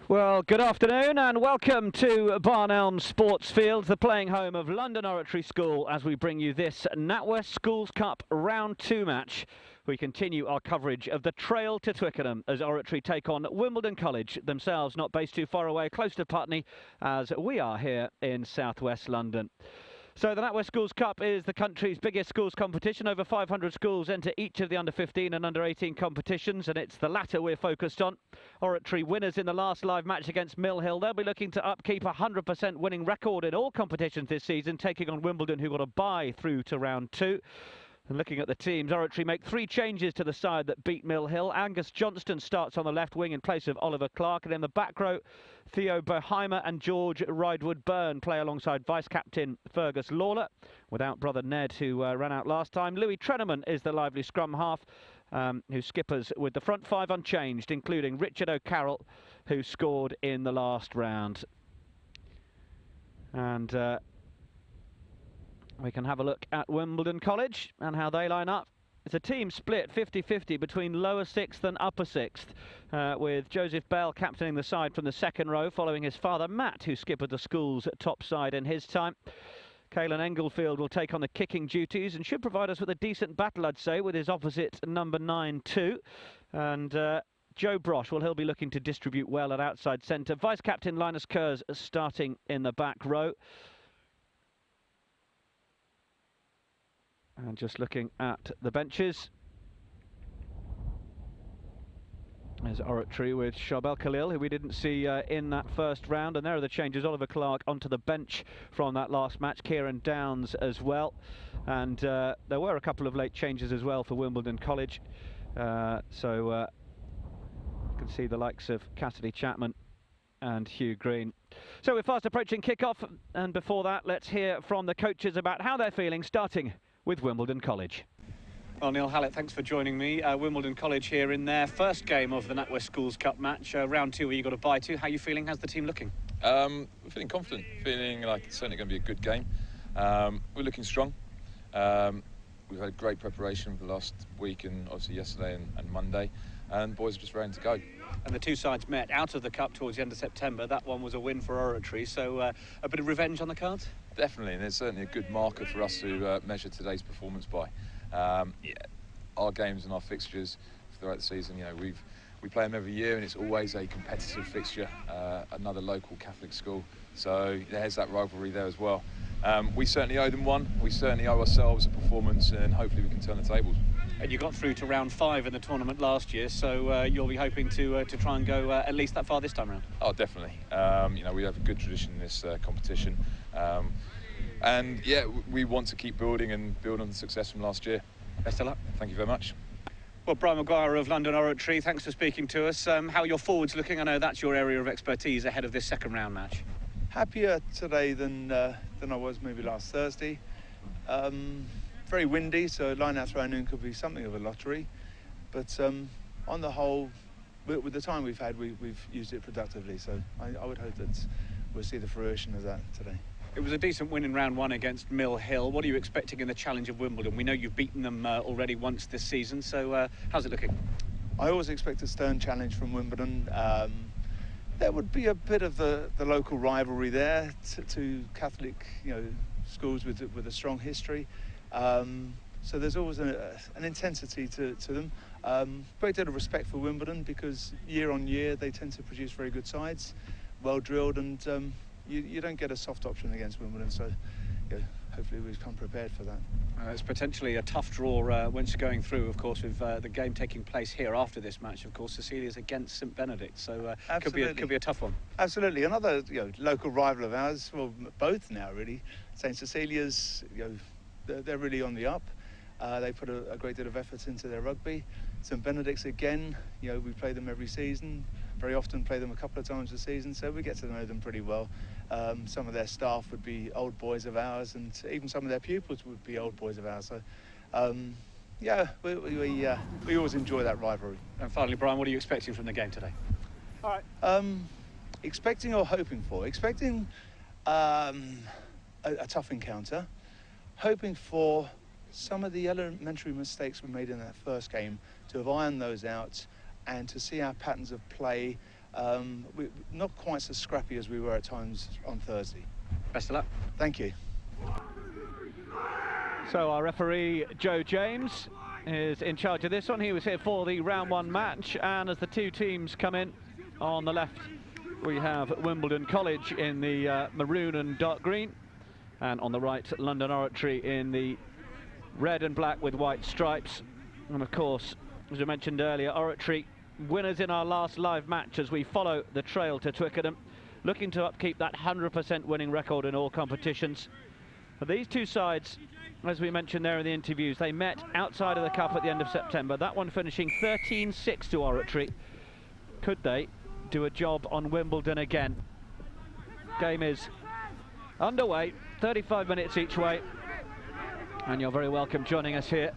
Well, good afternoon and welcome to Barn Elms Sports Field, the playing home of London Oratory School, as we bring you this NatWest Schools Cup Round 2 match. We continue our coverage of the trail to Twickenham as Oratory take on Wimbledon College, themselves not based too far away, close to Putney, as we are here in southwest London. So the NatWest Schools Cup is the country's biggest schools competition. Over 500 schools enter each of the under-15 and under-18 competitions, and it's the latter we're focused on. Oratory winners in the last live match against Mill Hill. They'll be looking to upkeep a 100% winning record in all competitions this season, taking on Wimbledon, who got a bye through to round 2. And looking at the teams, Oratory make 3 changes to the side that beat Mill Hill. Angus Johnston starts on the left wing in place of Oliver Clark, and in the back row, Theo Boheimer and George Ridewood-Byrne play alongside vice-captain Fergus Lawler, without brother Ned, who ran out last time. Louis Treneman is the lively scrum half, who skippers with the front 5 unchanged, including Richard O'Carroll, who scored in the last round. And we can have a look at Wimbledon College and how they line up. It's a team split 50-50 between lower 6th and upper 6th, with Joseph Bell captaining the side from the second row, following his father Matt, who skippered the school's top side in his time. Caelan Englefield will take on the kicking duties and should provide us with a decent battle, I'd say, with his opposite number 9-2. And Joe Brosh, well, he'll be looking to distribute well at outside centre. Vice-captain Linus Kerrs starting in the back row. And just looking at the benches, there's Oratory with Charbel Khalil, who we didn't see in that first round. And there are the changes. Oliver Clark onto the bench from that last match. Kieran Downs as well. And there were a couple of late changes as well for Wimbledon College. You can see the likes of Cassidy Chapman and Hugh Green. So we're fast approaching kick-off. And before that, let's hear from the coaches about how they're feeling, starting with Wimbledon College. Well, Neil Hallett, thanks for joining me. Wimbledon College here in their first game of the NatWest Schools Cup match, round 2 where you got a bye to. How are you feeling? How's the team looking? We're feeling confident, feeling like it's certainly going to be a good game. We're looking strong. We've had great preparation for the last week and obviously yesterday and Monday, and boys are just ready to go. And the two sides met out of the Cup towards the end of September. That one was a win for Oratory, so a bit of revenge on the cards? Definitely, and it's certainly a good marker for us to measure today's performance by. Our games and our fixtures throughout the season, we play them every year, and it's always a competitive fixture, another local Catholic school, so there's that rivalry there as well. We certainly owe them one, we certainly owe ourselves a performance, and hopefully we can turn the tables. And you got through to round 5 in the tournament last year, so you'll be hoping to try and go at least that far this time around. Oh, definitely. We have a good tradition in this competition, and yeah, we want to keep building and build on the success from last year. Best of luck. Thank you very much. Well, Brian Maguire of London Oratory, thanks for speaking to us. How are your forwards looking? I know that's your area of expertise ahead of this second round match. Happier today than I was maybe last Thursday. Very windy, so line afternoon could be something of a lottery. But on the whole, with the time we've had, we've used it productively. So I would hope that we'll see the fruition of that today. It was a decent win in round 1 against Mill Hill. What are you expecting in the challenge of Wimbledon? We know you've beaten them already once this season, so how's it looking? I always expect a stern challenge from Wimbledon. There would be a bit of the local rivalry there to Catholic, schools with a strong history. So there's always an intensity to them. Great deal of respect for Wimbledon, because year on year they tend to produce very good sides, well drilled, and you don't get a soft option against Wimbledon. So hopefully we've come prepared for that. It's potentially a tough draw once you're going through, of course, with the game taking place here after this match. Of course, Cecilia's against St Benedict, so could be a tough one. Absolutely, another local rival of ours. Well, both now really. St Cecilia's, they're really on the up. They put a great deal of effort into their rugby. St Benedict's again, we play them every season. Very often play them a couple of times a season, so we get to know them pretty well. Some of their staff would be old boys of ours, and even some of their pupils would be old boys of ours. So, we always enjoy that rivalry. And finally, Brian, what are you expecting from the game today? All right. Expecting or hoping for? Expecting a tough encounter. Hoping for some of the elementary mistakes we made in that first game to have ironed those out, and to see our patterns of play We're not quite so scrappy as we were at times on Thursday. Best of luck. Thank you. So our referee, Joe James, is in charge of this one. He was here for the round 1 match, and as the two teams come in, on the left we have Wimbledon College in the maroon and dark green, and on the right London Oratory in the red and black with white stripes. And of course, as I mentioned earlier, Oratory winners in our last live match as we follow the trail to Twickenham, looking to upkeep that 100% winning record in all competitions. But these two sides, as we mentioned there in the interviews, they met outside of the Cup at the end of September, that one finishing 13-6 to Oratory. Could they do a job on Wimbledon again? Game is underway, 35 minutes each way, and you're very welcome joining us here,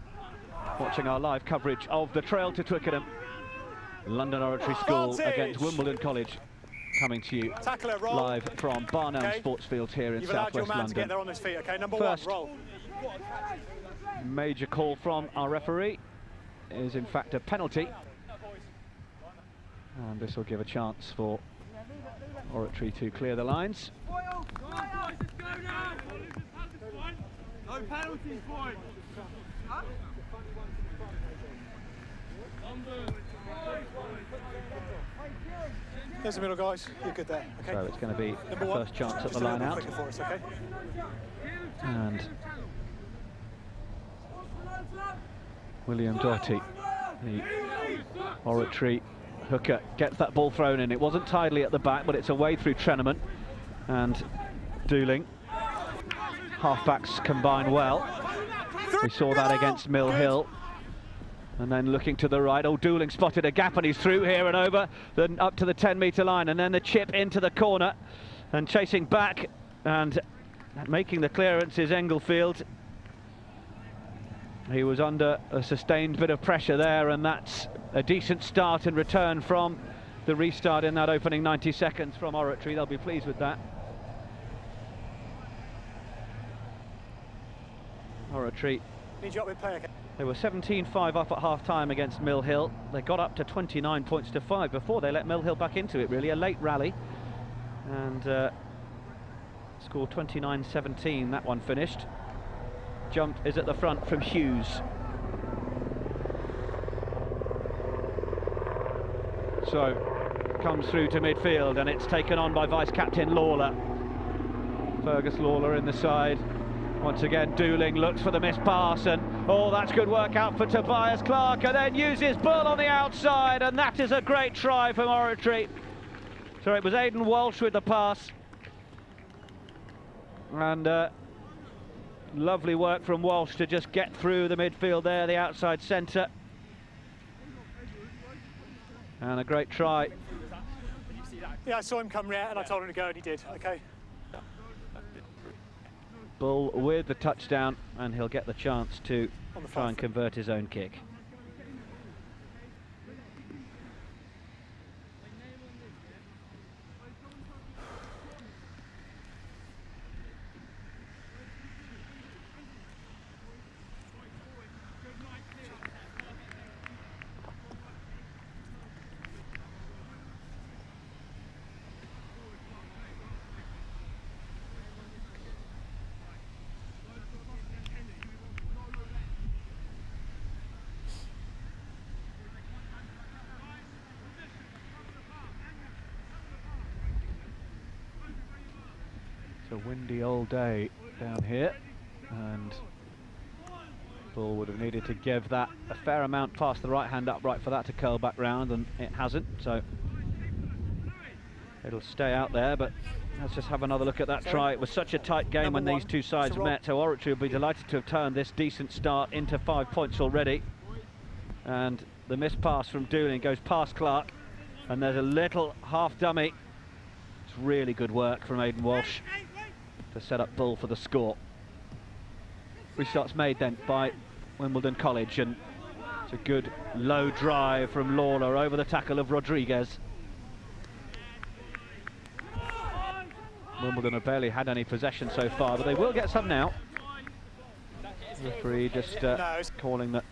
watching our live coverage of the trail to Twickenham. London Oratory School against Wimbledon College, coming to you live from Barnelm Sports Fields here in southwest London. First major call from our referee is in fact a penalty, and this will give a chance for Oratory to clear the lines. No penalties, boys. There's the middle, guys. You're good there. Okay. So it's going to be the first chance at the line out. For us, okay? And William Doherty, the Oratory hooker, gets that ball thrown in. It wasn't tidily at the back, but it's away through Treneman and Dooling. Halfbacks combine well. We saw that against Mill Hill. And then looking to the right, Dooling spotted a gap and he's through here and over, then up to the 10-metre line, and then the chip into the corner, and chasing back and making the clearance is Englefield. He was under a sustained bit of pressure there, and that's a decent start in return from the restart in that opening 90 seconds from Oratory. They'll be pleased with that. Oratory, they were 17-5 up at half-time against Mill Hill. They got up to 29 points to 5 before they let Mill Hill back into it, really. A late rally, and scored 29-17, that one finished. Jump is at the front from Hughes. So, comes through to midfield, and it's taken on by vice-captain Lawler. Fergus Lawler in the side. Once again, Dooling looks for the missed pass, and that's good work out for Tobias Clark, and then uses Bull on the outside, and that is a great try from Oratory. So it was Aidan Walsh with the pass, and lovely work from Walsh to just get through the midfield there, the outside centre, and a great try. Yeah, I saw him come round and I told him to go, and he did. Okay. Bull with the touchdown, and he'll get the chance to try and convert his own kick. A windy old day down here, and Bull would have needed to give that a fair amount past the right hand upright for that to curl back round, and it hasn't, so it'll stay out there. But let's just have another look at that try. It was such a tight game when these two sides met, so Oratory will be delighted to have turned this decent start into 5 points already. And the missed pass from Dooling goes past Clark, and there's a little half dummy. It's really good work from Aidan Walsh to set up Bull for the score. Restart's made then by Wimbledon College, and it's a good low drive from Lawler over the tackle of Rodriguez. Wimbledon have barely had any possession so far, but they will get some now. The referee just calling that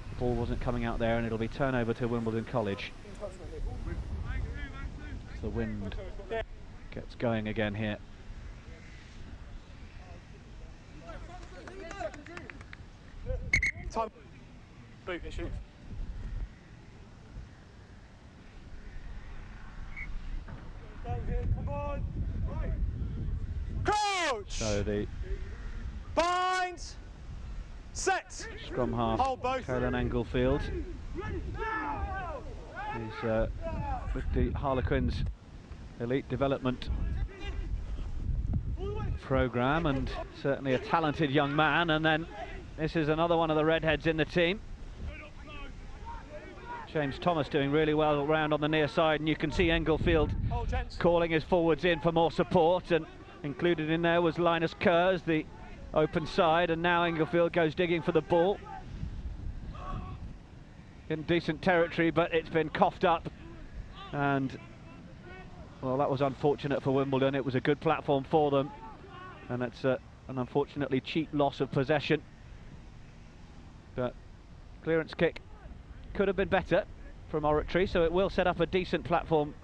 the ball wasn't coming out there, and it'll be turnover to Wimbledon College. the wind gets going again here. Time. Boot issue. Come on. Crouch. So the Bind. Set. scrum half, Hold both. Colin Englefield, is with the Harlequins elite development programme, and certainly a talented young man. And then this is another one of the redheads in the team, James Thomas, doing really well around on the near side, and you can see Englefield calling his forwards in for more support, and included in there was Linus Kerrs, the open side, and now Englefield goes digging for the ball in decent territory, but it's been coughed up, and well, that was unfortunate for Wimbledon. It was a good platform for them, and it's an unfortunately cheap loss of possession. But clearance kick could have been better from Oratory, so it will set up a decent platform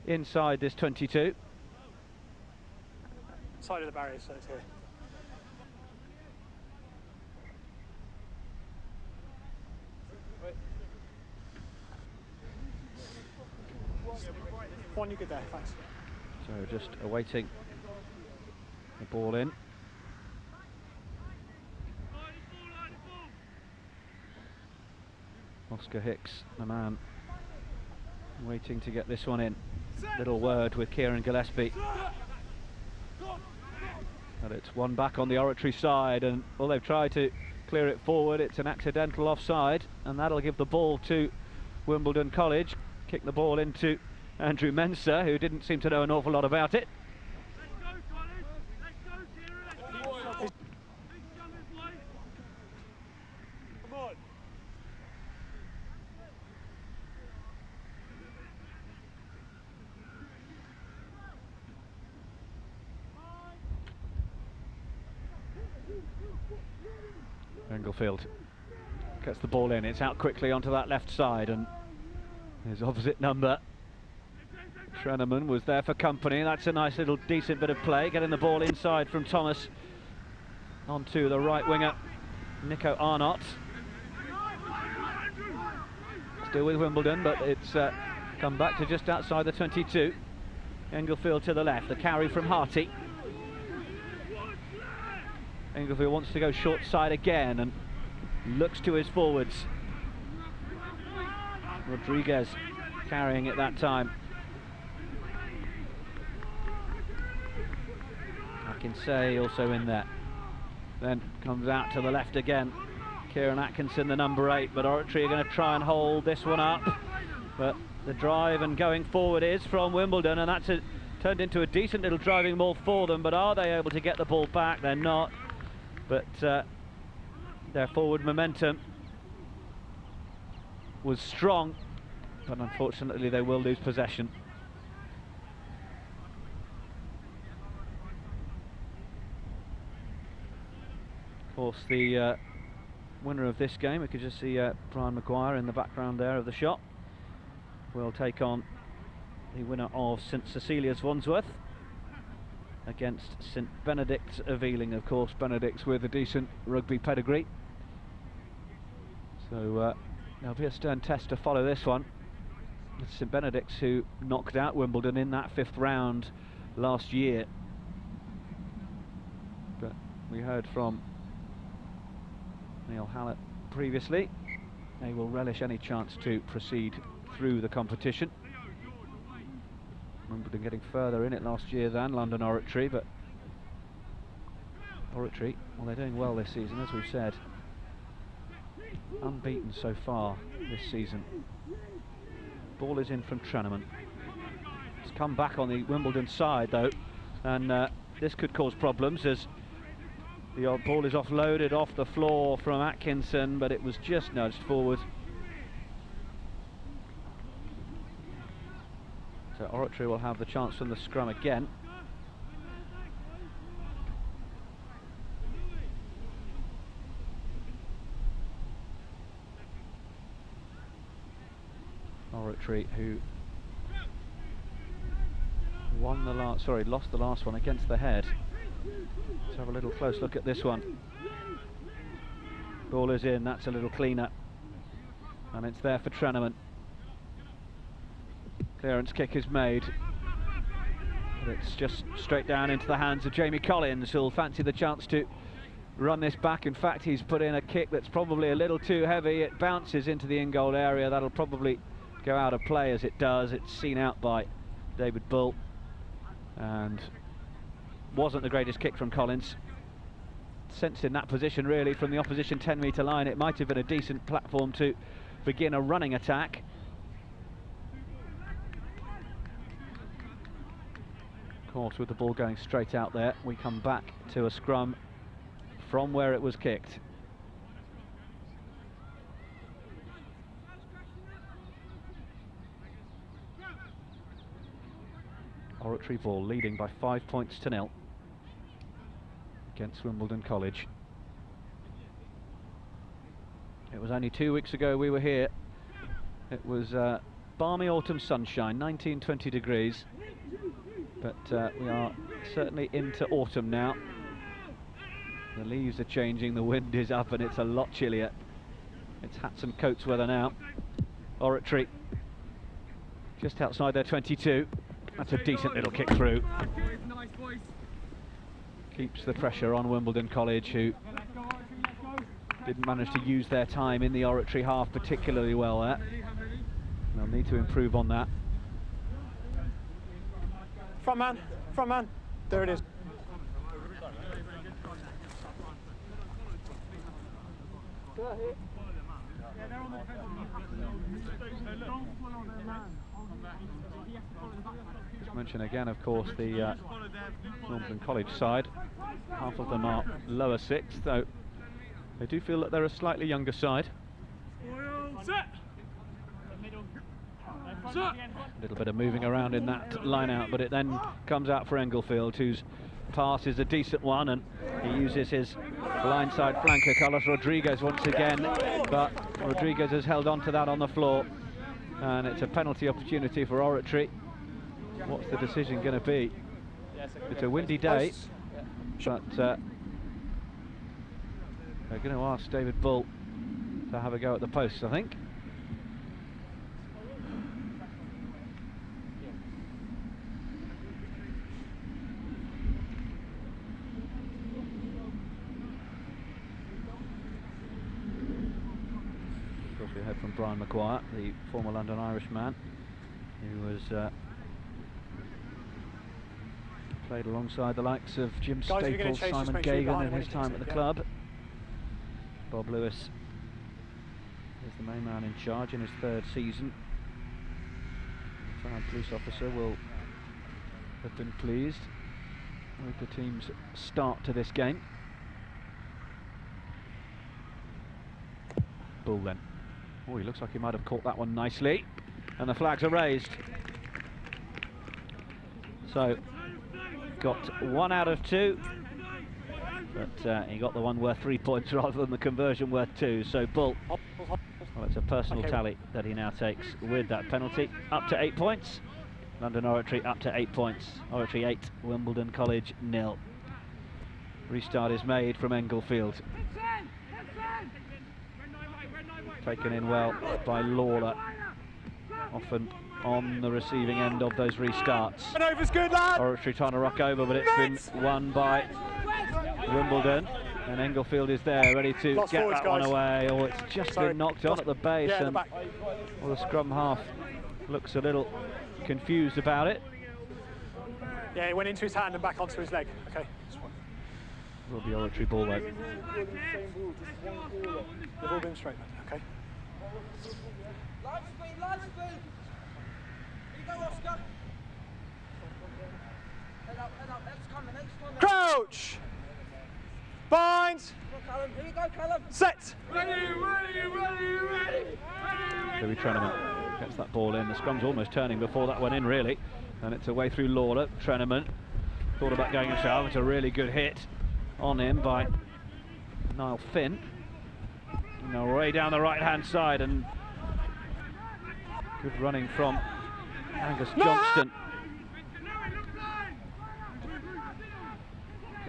inside this 22. Side of the barrier, so it's here. One, you good there, thanks. So just awaiting the ball in. Oscar Hicks, the man, waiting to get this one in. Little word with Kieran Gillespie. And it's one back on the Oratory side, and well, they've tried to clear it forward. It's an accidental offside, and that'll give the ball to Wimbledon College. Kick the ball into Andrew Mensah, who didn't seem to know an awful lot about it. Englefield gets the ball in, it's out quickly onto that left side, and his opposite number, Schreneman, was there for company. That's a nice little decent bit of play, getting the ball inside from Thomas onto the right winger, Nico Arnott. Still with Wimbledon, but it's come back to just outside the 22. Englefield to the left, the carry from Harty. Englefield wants to go short side again and looks to his forwards. Rodriguez carrying it that time. Akinsey also in there. Then comes out to the left again. Kieran Atkinson, the number 8, but Oratory are going to try and hold this one up. But the drive and going forward is from Wimbledon, and that's turned into a decent little driving ball for them. But are they able to get the ball back? They're not. But their forward momentum was strong, but unfortunately they will lose possession. Of course, the winner of this game, we could just see Brian Maguire in the background there of the shot, will take on the winner of St Cecilia's Wandsworth against St Benedict's of Ealing. Of course, Benedict's with a decent rugby pedigree, so there'll be a stern test to follow this one. It's St Benedict's who knocked out Wimbledon in that 5th round last year. But we heard from Neil Hallett previously, they will relish any chance to proceed through the competition. Wimbledon getting further in it last year than London Oratory, but Oratory, well, they're doing well this season, as we've said. Unbeaten so far this season. Ball is in from Treneman. It's come back on the Wimbledon side though, and this could cause problems as the ball is offloaded off the floor from Atkinson, but it was just nudged forward. So Oratory will have the chance from the scrum again. Oratory, who lost the last one against the head. Let's have a little close look at this one. Ball is in, that's a little cleaner. And it's there for Treneman. Clearance kick is made. But it's just straight down into the hands of Jamie Collins, who'll fancy the chance to run this back. In fact, he's put in a kick that's probably a little too heavy. It bounces into the in-goal area. That'll probably go out of play as it does. It's seen out by David Bull. And wasn't the greatest kick from Collins. Sensed in that position really from the opposition 10-metre line. It might have been a decent platform to begin a running attack. Of course, with the ball going straight out there, we come back to a scrum from where it was kicked. Oratory ball leading by 5 points to 0 against Wimbledon College. It was only 2 weeks ago we were here. It was balmy autumn sunshine, 19-20 degrees. But we are certainly into autumn now. The leaves are changing, the wind is up, and it's a lot chillier. It's hats and coats weather now. Oratory just outside their 22. That's a decent little kick through. Keeps the pressure on Wimbledon College, who didn't manage to use their time in the Oratory half particularly well there. They'll need to improve on that. Front man, there it is. Just mention again, of course, the Wimbledon College side. Half of them are lower sixth, though they do feel that they're a slightly younger side. A little bit of moving around in that line out, but it then comes out for Englefield, whose pass is a decent one, and he uses his blindside flanker, Carlos Rodriguez, once again, but Rodriguez has held on to that on the floor, and it's a penalty opportunity for Oratory. What's the decision going to be? It's a windy day, but they're going to ask David Bull to have a go at the posts, I think. We heard from Brian Maguire, the former London Irishman, who was played alongside the likes of Jim Staples, Simon Gagan in his time at the club. Bob Lewis is the main man in charge in his third season. The retired police officer will have been pleased with the team's start to this game. Bull then. Oh, he looks like he might have caught that one nicely, and the flags are raised. So, got 1 out of 2, but he got the one worth 3 points rather than the conversion worth 2. So Bull, well, it's a personal tally that he now takes with that penalty, up to 8 points. London Oratory up to 8 points. Oratory 8, Wimbledon College 0. Restart is made from Englefield. Taken in well by Lawler, often on the receiving end of those restarts. Oratory trying to rock over, but it's been won by Wimbledon, and Englefield is there ready to get that one away. Oh, it's just been knocked on at the base, and well, the scrum half looks a little confused about it. Yeah, it went into his hand and back onto his leg. Okay. Will be Oratory ball though. They've all been straight, okay. Live speed. Here you go, Oscar. Head up, next coming. Crouch! Bind! Callum, here you go, Callum. Set! Ready! Louis Treneman gets that ball in. The scrum's almost turning before that went in, really. And it's away through Lawler. Treneman thought about going himself. It's a really good hit on him by Niall Finn. Now way down the right-hand side, and good running from Angus Johnston.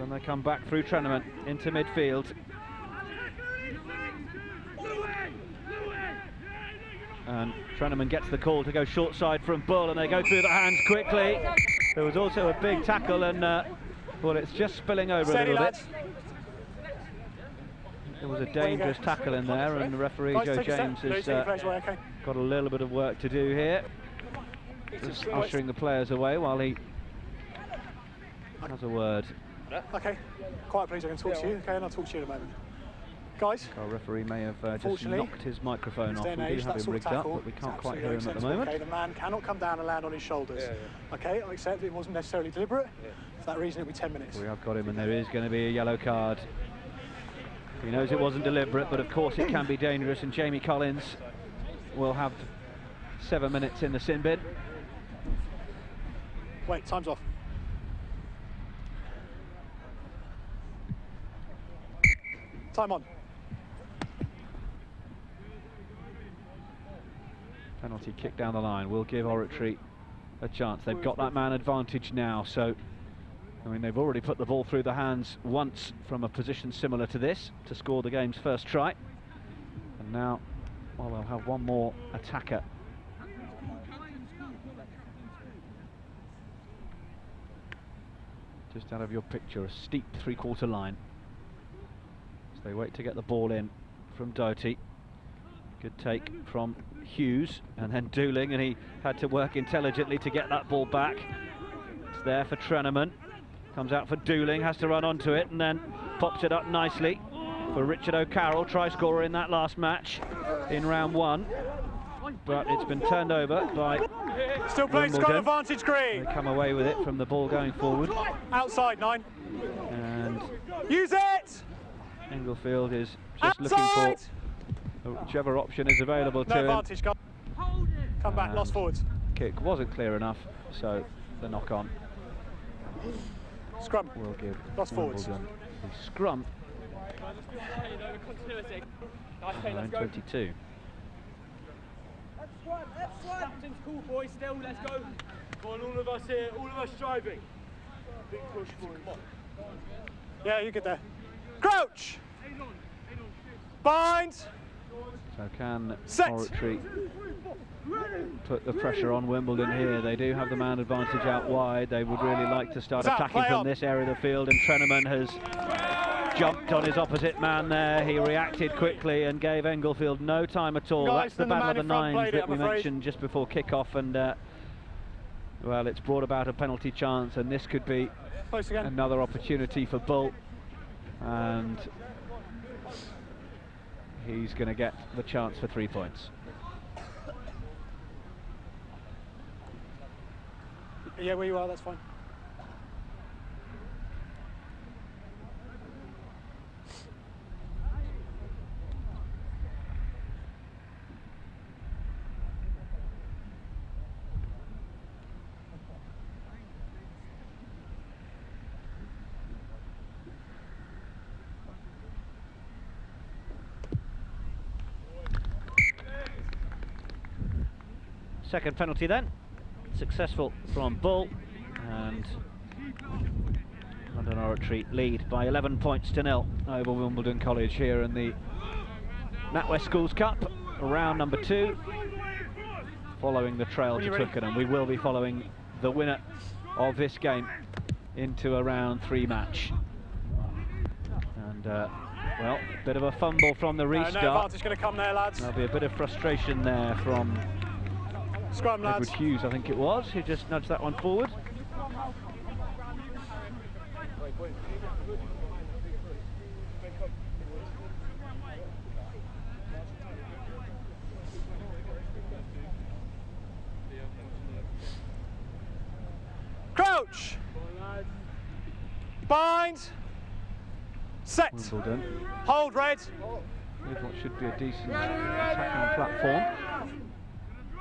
Then they come back through Treneman into midfield. And Treneman gets the call to go short side from Bull, and they go through the hands quickly. There was also a big tackle, and well, it's just spilling over a little bit. There was a dangerous tackle in there, and the referee Joe James has got a little bit of work to do here, just ushering the players away while he has a word. Okay, quiet please, I can talk to you, okay, and I'll talk to you in a moment. Guys? Our referee may have just knocked his microphone off. We do have him rigged up, but we can't quite hear him at the moment. Okay, the man cannot come down and land on his shoulders. Okay, I accept it wasn't necessarily deliberate. For that reason, it'll be 10 minutes. We have got him, and there is going to be a yellow card. He knows it wasn't deliberate, but of course it can be dangerous, and Jamie Collins will have 7 minutes in the sin bin. Wait, time's off. Time on. Penalty kick down the line will give Oratory a chance. They've got that man advantage now, so I mean, they've already put the ball through the hands once from a position similar to this to score the game's first try. And now, well, they'll have one more attacker. Just out of your picture, a steep three-quarter line. So they wait to get the ball in from Doty. Good take from Hughes, and then Dooling, and he had to work intelligently to get that ball back. It's there for Treneman. Comes out for Dooling, has to run onto it, and then pops it up nicely for Richard O'Carroll, try-scorer in that last match in round 1. But it's been turned over by Still playing Scott advantage green. They come away with it from the ball going forward. Outside 9. And use it! Englefield is just looking for whichever option is available to him. Advantage, come back, lost forwards. Kick wasn't clear enough, so the knock on. Scrum. Will give lost forwards. The scrum. 9:22. Captain's cool, boys, still, let's go. Come on, all of us here, all of us striving. Big push forward, come on. Yeah, you get there. Crouch! Bind! So can Oratory put the pressure on Wimbledon here? They do have the man advantage out wide. They would really like to start attacking from this area of the field, and Treneman has jumped on his opposite man there. He reacted quickly and gave Englefield no time at all. That's the battle of the nines that we mentioned just before kick-off, and well, it's brought about a penalty chance, and this could be another opportunity for Bull, and he's going to get the chance for 3 points. Yeah, where you are, that's fine. Second penalty then, successful from Bull, and London Oratory lead by 11 points to 0 over Wimbledon College here in the NatWest Schools Cup, round number 2, following the trail to Twickenham. We will be following the winner of this game into a round 3 match. And well, bit of a fumble from the restart. No advantage going to come there, lads. There'll be a bit of frustration there from Scrum, lads. Edward Hughes, I think it was, who just nudged that one forward. Crouch! Bind! Set! Wimbledon. Hold red! With what should be a decent attacking platform.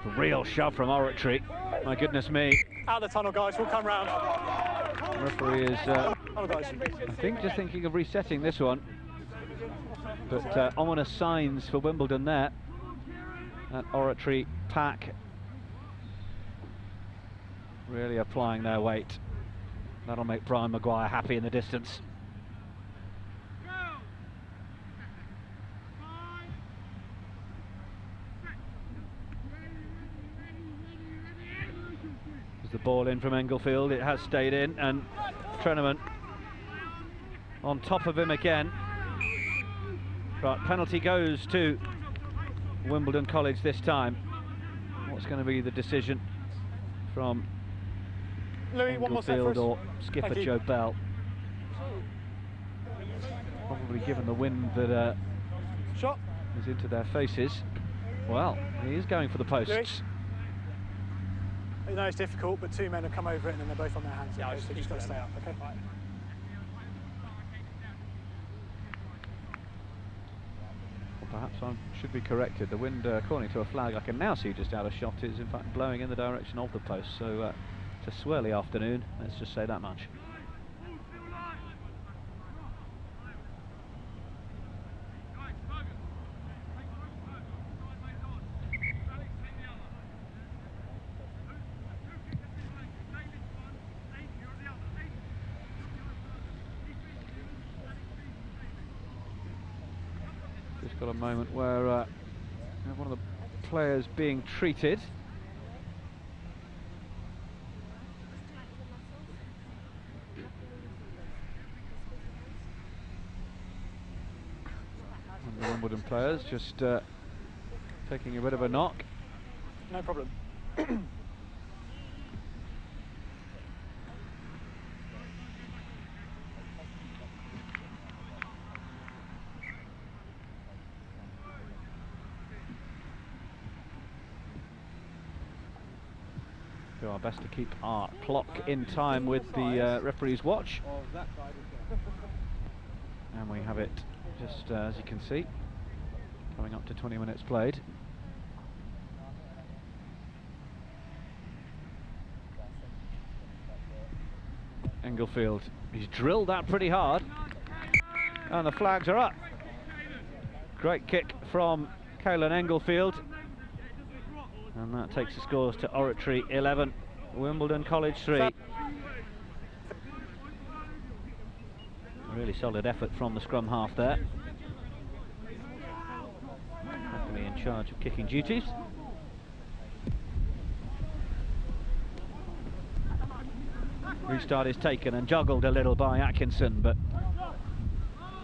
A real shove from Oratory. My goodness me. Out of the tunnel, guys, we'll come round. The referee is, I think, just thinking of resetting this one. But ominous signs for Wimbledon there. That Oratory pack really applying their weight. That'll make Brian Maguire happy in the distance. There's the ball in from Englefield. It has stayed in, and Treneman on top of him again. Right, penalty goes to Wimbledon College this time. What's going to be the decision from Louis, Englefield or skipper Joe Bell? Probably given the wind that is into their faces. Well, he is going for the posts. Louis. I know it's difficult, but two men have come over it and then they're both on their hands. Yeah, so you just got to stay up, okay? Perhaps I should be corrected. The wind, according to a flag I can now see just out of shot, is in fact blowing in the direction of the post. So it's a swirly afternoon, let's just say that much. Just got a moment where one of the players being treated. One of the Wimbledon players just taking a bit of a knock. No problem. Do our best to keep our clock in time with the referee's watch. And we have it just as you can see, coming up to 20 minutes played. Englefield, he's drilled that pretty hard, and the flags are up. Great kick from Caelan Englefield. And that takes the scores to Oratory 11, Wimbledon College 3. Really solid effort from the scrum half there. Luckily in charge of kicking duties. Restart is taken and juggled a little by Atkinson, but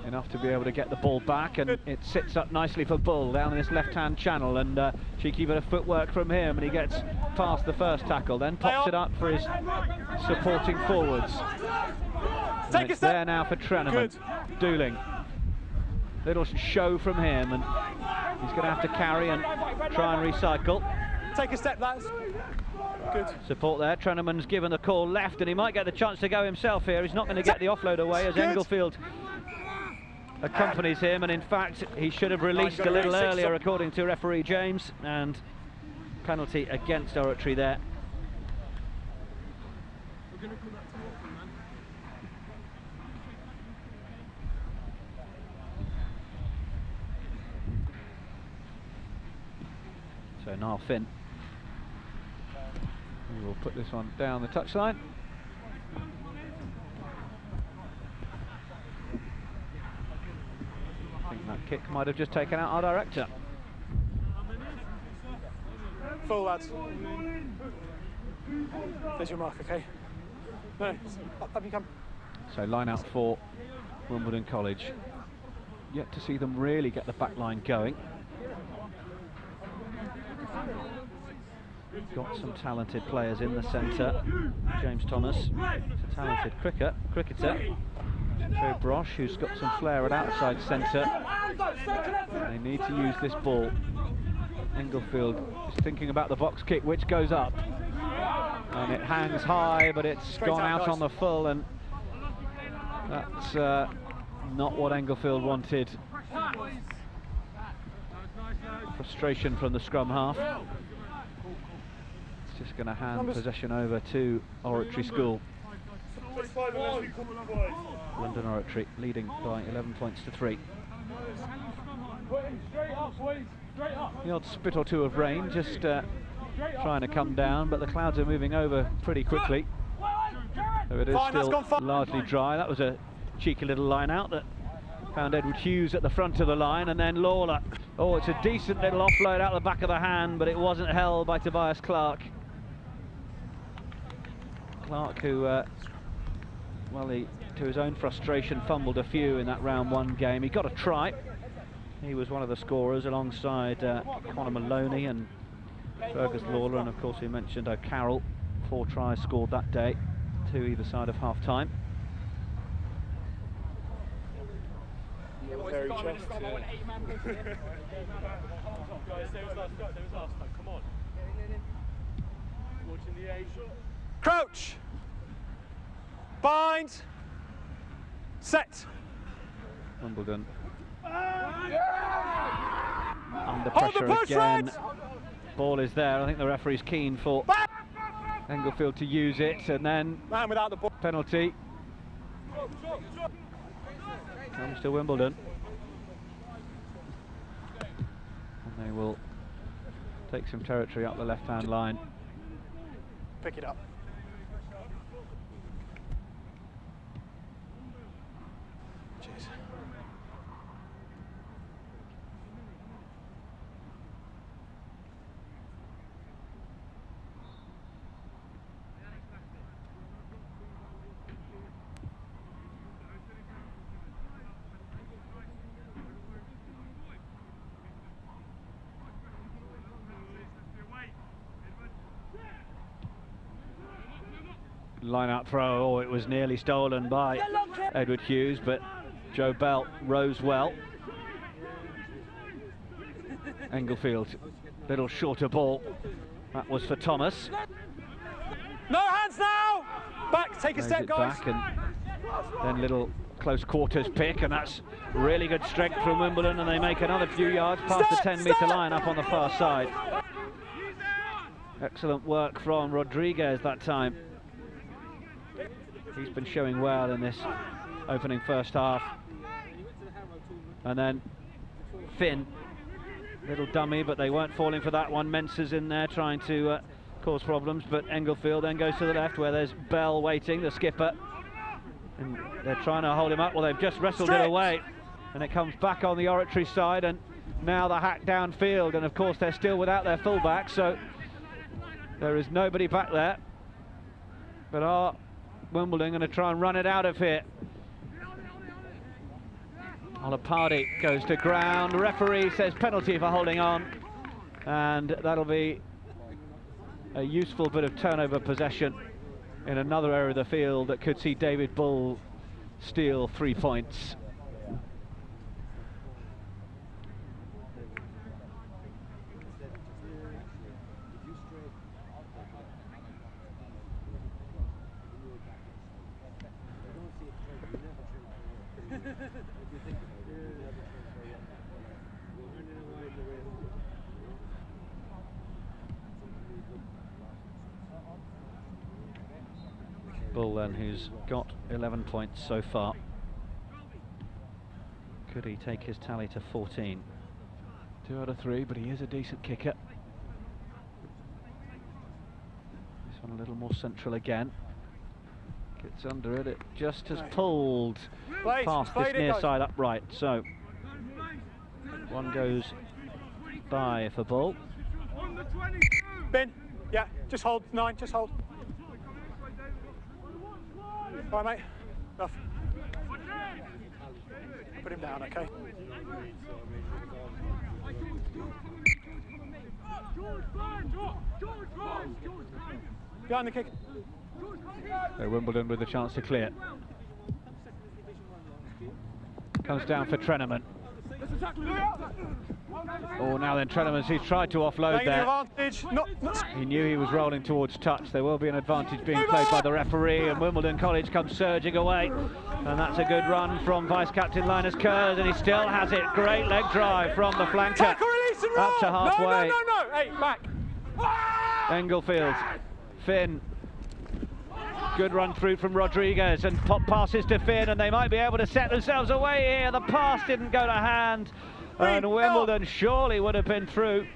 enough to be able to get the ball back, and it sits up nicely for Bull down in this left-hand channel, and cheeky bit of footwork from him, and he gets past the first tackle, then pops it up for his supporting forwards. And it's there now for Treneman. Dooling. Little show from him, and he's going to have to carry and try and recycle. Take a step, lads. Good. Support there. Treneman's given the call left, and he might get the chance to go himself here. He's not going to get the offload away as Englefield accompanies him, and in fact he should have released a little earlier according to referee James, and penalty against Oratory there. So now Finn, we will put this one down the touchline. That kick might have just taken out our director. Full, lads. There's your mark, okay? No, up you come. So line out for Wimbledon College. Yet to see them really get the back line going. Got some talented players in the centre. James Thomas, a talented cricketer. Joe Brosh, who's got some flair at outside centre. They need to use this ball. Englefield is thinking about the box kick, which goes up. And it hangs high, but it's gone out on the full, and that's not what Englefield wanted. Frustration from the scrum half. It's just going to hand possession over to Oratory School. London Oratory leading by 11 points to 3. The odd spit or two of rain just trying to come down, but the clouds are moving over pretty quickly. So it is still largely dry. That was a cheeky little line out that found Edward Hughes at the front of the line, and then Lawler. Oh, it's a decent little offload out the back of the hand, but it wasn't held by Tobias Clark. Clark, who, well, to his own frustration, fumbled a few in that round 1 game. He got a try. He was one of the scorers alongside Conor Maloney and Fergus Lawler, and of course we mentioned O'Carroll. 4 tries scored that day, 2 either side of half-time. Very chest, Guys, stay with us, come on. Watching the age. Crouch. Bind. Set. Wimbledon under pressure again. Ball is there. I think the referee's keen for Englefield to use it, and then Man without the ball. penalty comes to Wimbledon, and they will take some territory up the left-hand line. Pick it up. Cheers. Line out throw. Oh, it was nearly stolen by Edward Hughes, but Joe Bell rose well. Englefield, little shorter ball. That was for Thomas. No hands now! Back, take a Plays step, it guys. back, and then little close quarters pick, and that's really good strength from Wimbledon, and they make another few yards past the 10-metre line up on the far side. Excellent work from Rodriguez that time. He's been showing well in this opening first half. And then Finn, little dummy, but they weren't falling for that one. Mensah's in there trying to cause problems, but Englefield then goes to the left where there's Bell waiting, the skipper. And they're trying to hold him up. Well, they've just wrestled it away, and it comes back on the Oratory side, and now the hack downfield, and of course they're still without their fullback, so there is nobody back there. But are Wimbledon going to try and run it out of here? Olapardi goes to ground. Referee says penalty for holding on, and that'll be a useful bit of turnover possession in another area of the field that could see David Bull steal 3 points. Bull then, who's got 11 points so far. Could he take his tally to 14? 2 out of 3, but he is a decent kicker. This one a little more central again. Gets under it, it just has pulled past this near side upright, so one goes by for Bull. Ben, yeah, just hold, 9, just hold. All right, mate. Enough. Put him down, okay? Behind the kick. So Wimbledon with a chance to clear. Comes down for Treneman. Oh, now then Treneman, he's tried to offload there. He knew he was rolling towards touch. There will be an advantage being played by the referee, and Wimbledon College comes surging away. And that's a good run from Vice-Captain Linus Kurz, and he still has it. Great leg drive from the flanker. Up to halfway. No. Hey, back. Englefield. Finn. Good run through from Rodriguez, and pop passes to Finn, and they might be able to set themselves away here. The pass didn't go to hand, and Wimbledon surely would have been through.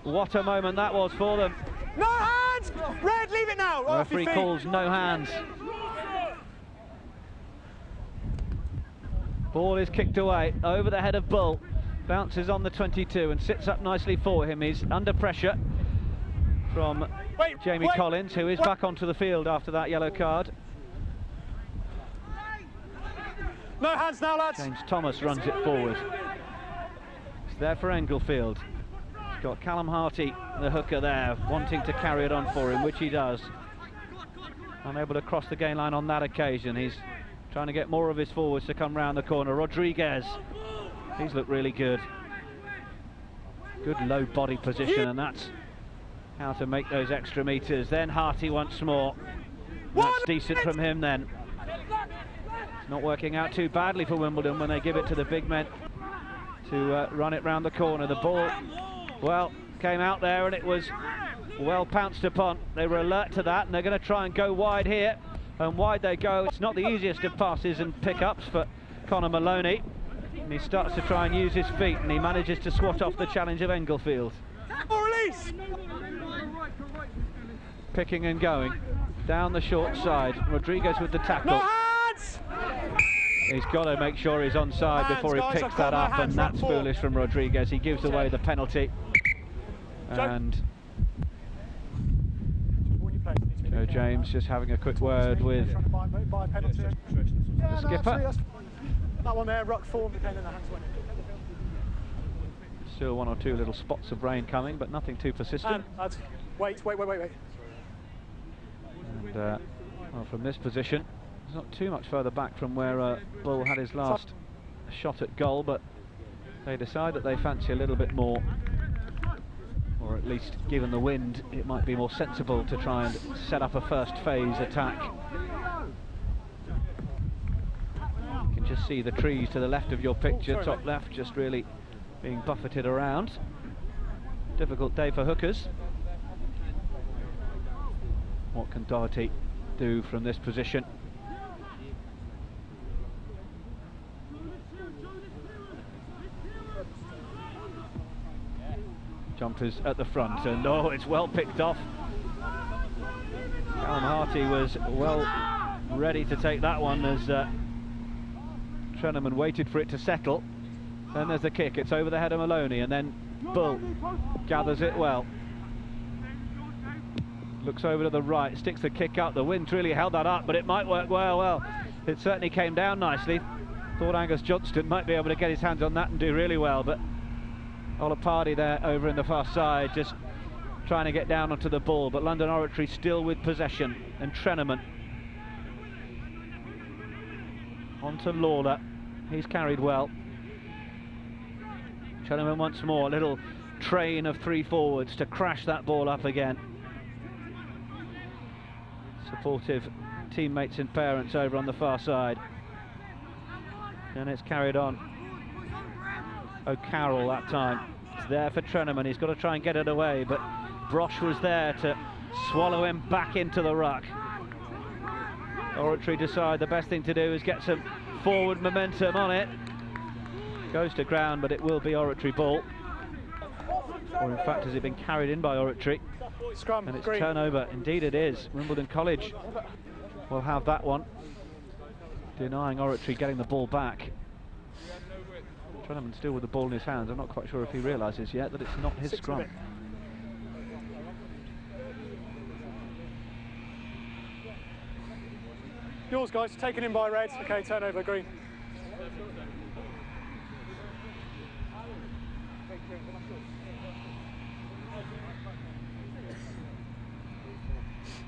What a moment that was for them. No hands! hands! Red, leave it now! The referee calls no hands. Ball is kicked away over the head of Bull. Bounces on the 22 and sits up nicely for him. He's under pressure from Jamie Collins, who is back onto the field after that yellow card. No hands now, lads. James Thomas runs it forward. It's there for Englefield. He's got Callum Harty, the hooker there, wanting to carry it on for him, which he does. Unable to cross the gain line on that occasion. He's trying to get more of his forwards to come round the corner. Rodriguez, he's looked really good. Good low body position, and that's how to make those extra metres. Then Harty once more. That's decent from him then. It's not working out too badly for Wimbledon when they give it to the big men to run it round the corner. The ball, well, came out there and it was well pounced upon. They were alert to that, and they're going to try and go wide here. And wide they go. It's not the easiest of passes and pickups for Conor Maloney. And he starts to try and use his feet, and he manages to swat off the challenge of Englefield. Release! Picking and going down the short side. Rodriguez with the tackle. No hands! He's got to make sure he's onside before he picks that up, and that's foolish from Rodriguez. He gives away the penalty. And Joe James just having a quick word with the skipper. That one there, ruck form, depending on the hands went in. Still one or two little spots of rain coming, but nothing too persistent. Wait. And well, from this position, it's not too much further back from where Bull had his last shot at goal, but they decide that they fancy a little bit more, or at least given the wind, it might be more sensible to try and set up a first phase attack. You can just see the trees to the left of your picture, top left, just really being buffeted around. Difficult day for hookers. What can Doherty do from this position? Jumpers at the front, and oh, it's well picked off. Callum Harty was well ready to take that one as Treneman waited for it to settle. Then there's the kick, it's over the head of Maloney, and then Bull gathers it well. Looks over to the right, sticks the kick up. The wind's really held that up, but it might work well. It certainly came down nicely. Thought Angus Johnston might be able to get his hands on that and do really well, but Olapadi there over in the far side, just trying to get down onto the ball, but London Oratory still with possession, and Treneman onto Lawler. He's carried well. Treneman once more, a little train of three forwards to crash that ball up again. Supportive teammates and parents over on the far side, and it's carried on. O'Carroll that time. It's there for Treneman. He's got to try and get it away, but Brosh was there to swallow him back into the ruck. Oratory decide the best thing to do is get some forward momentum on it. Goes to ground, but it will be Oratory ball. Or in fact, has it been carried in by Oratory? Scrum, and it's green. Turnover. Indeed it is. Wimbledon College will have that one, denying Oratory getting the ball back. Treneman still with the ball in his hands. I'm not quite sure if he realises yet that it's not his scrum. Yours, guys, taken in by red. Okay, turnover, green.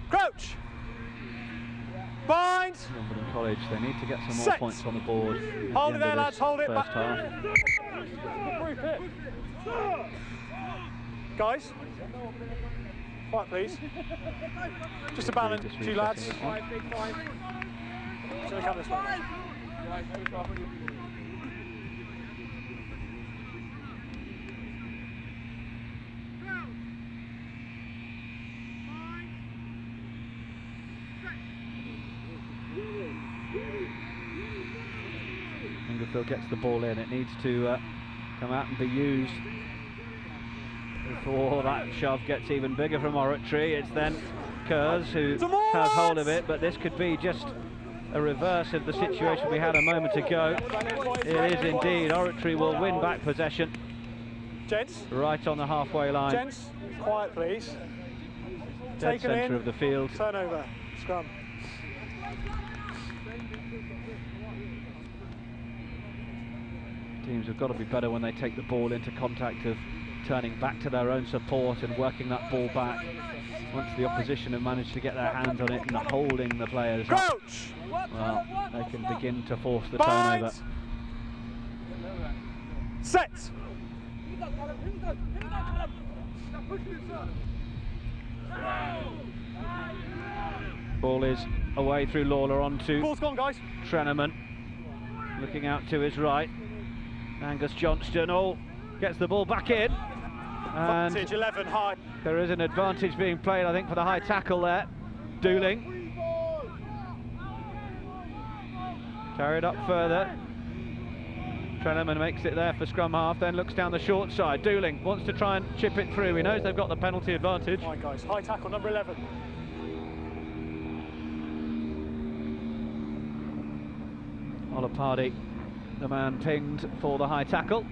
Crouch! Bind! Wimbledon College, they need to get some more points on the board. Hold it there, lads, hold it back. Guys, quiet please. Just a balance, you lads. So we come this way. Englefield gets the ball in. It needs to come out and be used. Before that shove gets even bigger from Oratory, it's then Kurz who has hold of it, but this could be just a reverse of the situation we had a moment ago. It is indeed. Oratory will win back possession. Gents. Right on the halfway line. Gents, quiet please. Dead centre of the field. Turnover, scrum. Teams have got to be better when they take the ball into contact of turning back to their own support and working that ball back once the opposition have managed to get their hands on it and holding the players up. Well, they can begin to force the turnover. Set! Ball is away through Lawler onto Ball's gone, guys. Treneman. Looking out to his right. Angus Johnston gets the ball back in. And Advantage 11 high. there is an advantage being played, I think, for the high tackle there. Dooling. Carried up further. Treneman makes it there for scrum half, then looks down the short side. Dooling wants to try and chip it through. He knows they've got the penalty advantage. Right, guys, high tackle number 11. Olapardi, the man pinged for the high tackle.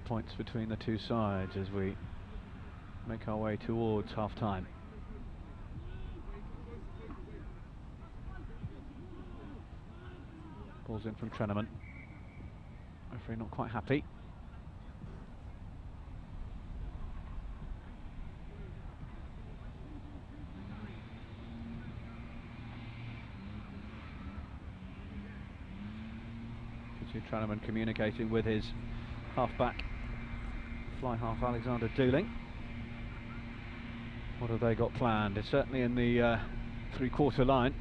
Points between the two sides as we make our way towards half-time. Ball's in from Treneman. Referee not quite happy. You can see Treneman communicating with his half-back, fly half Alexander Dooling. What have they got planned? It's certainly in the three-quarter line.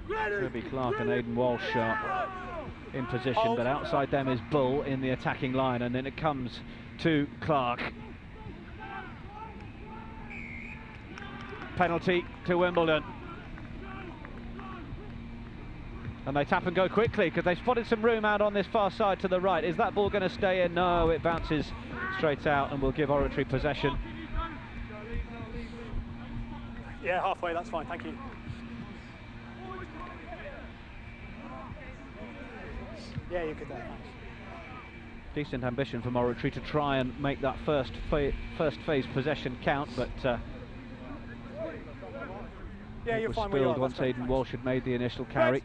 Kirby Clark and Aidan Walsh are in position, but outside them is Bull in the attacking line, and then it comes to Clark. Penalty to Wimbledon. And they tap and go quickly because they've spotted some room out on this far side to the right. Is that ball going to stay in? No, it bounces straight out and will give Oratory possession. Yeah, halfway, that's fine, thank you. Yeah, you're good there, thanks. Decent ambition from Oratory to try and make that first phase possession count, but yeah, it you're was fine where you spilled are, once that's Aidan great, Walsh had made the initial carry.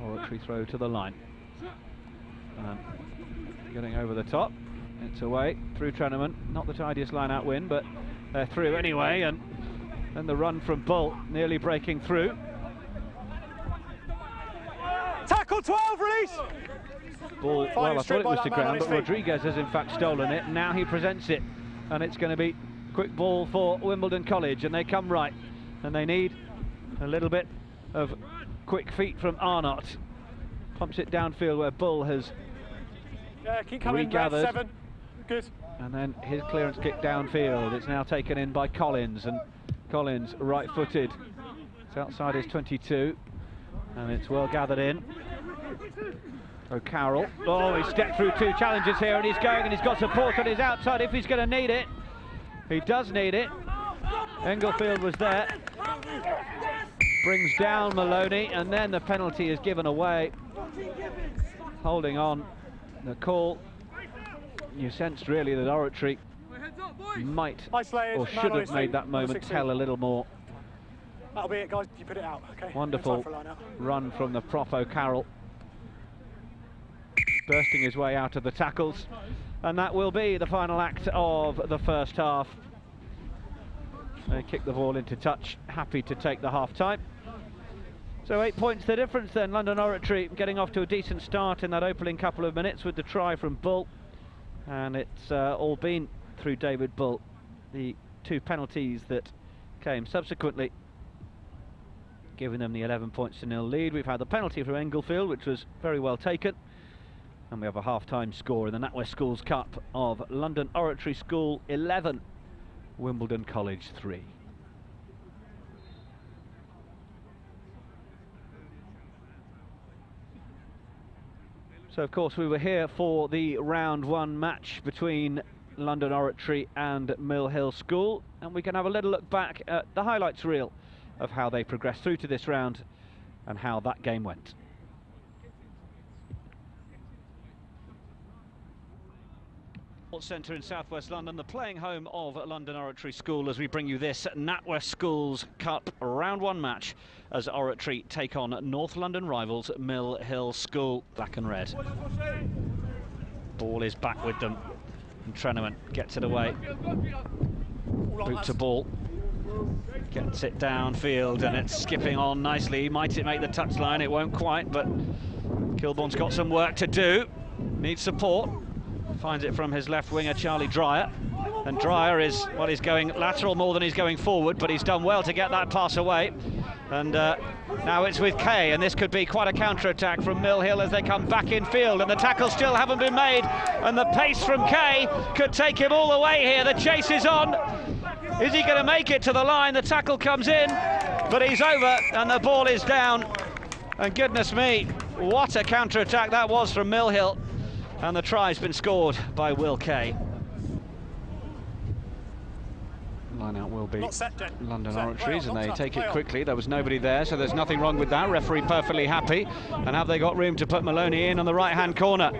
Oratory throw to the line. Getting over the top. It's away through Treneman. Not the tidiest line out win, but they're through anyway. And then the run from Bull, nearly breaking through. Tackle 12, release! Ball, well, I thought it was to ground, but Rodriguez has in fact stolen it. Now he presents it, and it's going to be quick ball for Wimbledon College, and they come right. And they need a little bit of quick feet from Arnott. Pumps it downfield where Bull has keep coming, regathered. 7. Good. And then his clearance kick downfield. It's now taken in by Collins, and Collins right-footed. It's outside his 22, and it's well gathered in. O'Carroll. Oh, he stepped through two challenges here, and he's going, and he's got support on his outside if he's going to need it. He does need it. Englefield was there. Brings down Maloney, and then the penalty is given away. Holding on the call. You sensed really that Oratory might or should have made that moment tell a little more. That'll be it, guys. You put it out, okay? Wonderful run from the prop O'Carroll. Bursting his way out of the tackles. And that will be the final act of the first half. They kick the ball into touch, happy to take the half-time. So 8 points the difference then. London Oratory getting off to a decent start in that opening couple of minutes with the try from Bull. And it's all been through David Bull. The 2 penalties that came subsequently, giving them the 11 points to 0 lead. We've had the penalty from Englefield, which was very well taken. And we have a half-time score in the NatWest Schools Cup of London Oratory School 11, Wimbledon College 3. So of course we were here for the round 1 match between London Oratory and Mill Hill School, and we can have a little look back at the highlights reel of how they progressed through to this round and how that game went. Sports Centre in southwest London, the playing home of London Oratory School, as we bring you this NatWest Schools Cup round 1 match as Oratory take on North London rivals Mill Hill School. Black and red. Ball is back with them, and Treneman gets it away. Boot to ball, gets it downfield, and it's skipping on nicely. Might it make the touchline? It won't quite, but Kilbourne's got some work to do. Needs support. Finds it from his left winger, Charlie Dreyer. And Dreyer is, well, he's going lateral more than he's going forward, but he's done well to get that pass away. And now it's with Kay, and this could be quite a counter-attack from Mill Hill as they come back in field, and the tackles still haven't been made, and the pace from Kay could take him all the way here. The chase is on. Is he going to make it to the line? The tackle comes in, but he's over, and the ball is down. And goodness me, what a counter-attack that was from Mill Hill. And the try's been scored by Will Kay. Line out will be London Oratories, and they take it quickly. There was nobody there, so there's nothing wrong with that. Referee perfectly happy. And have they got room to put Maloney in on the right-hand corner?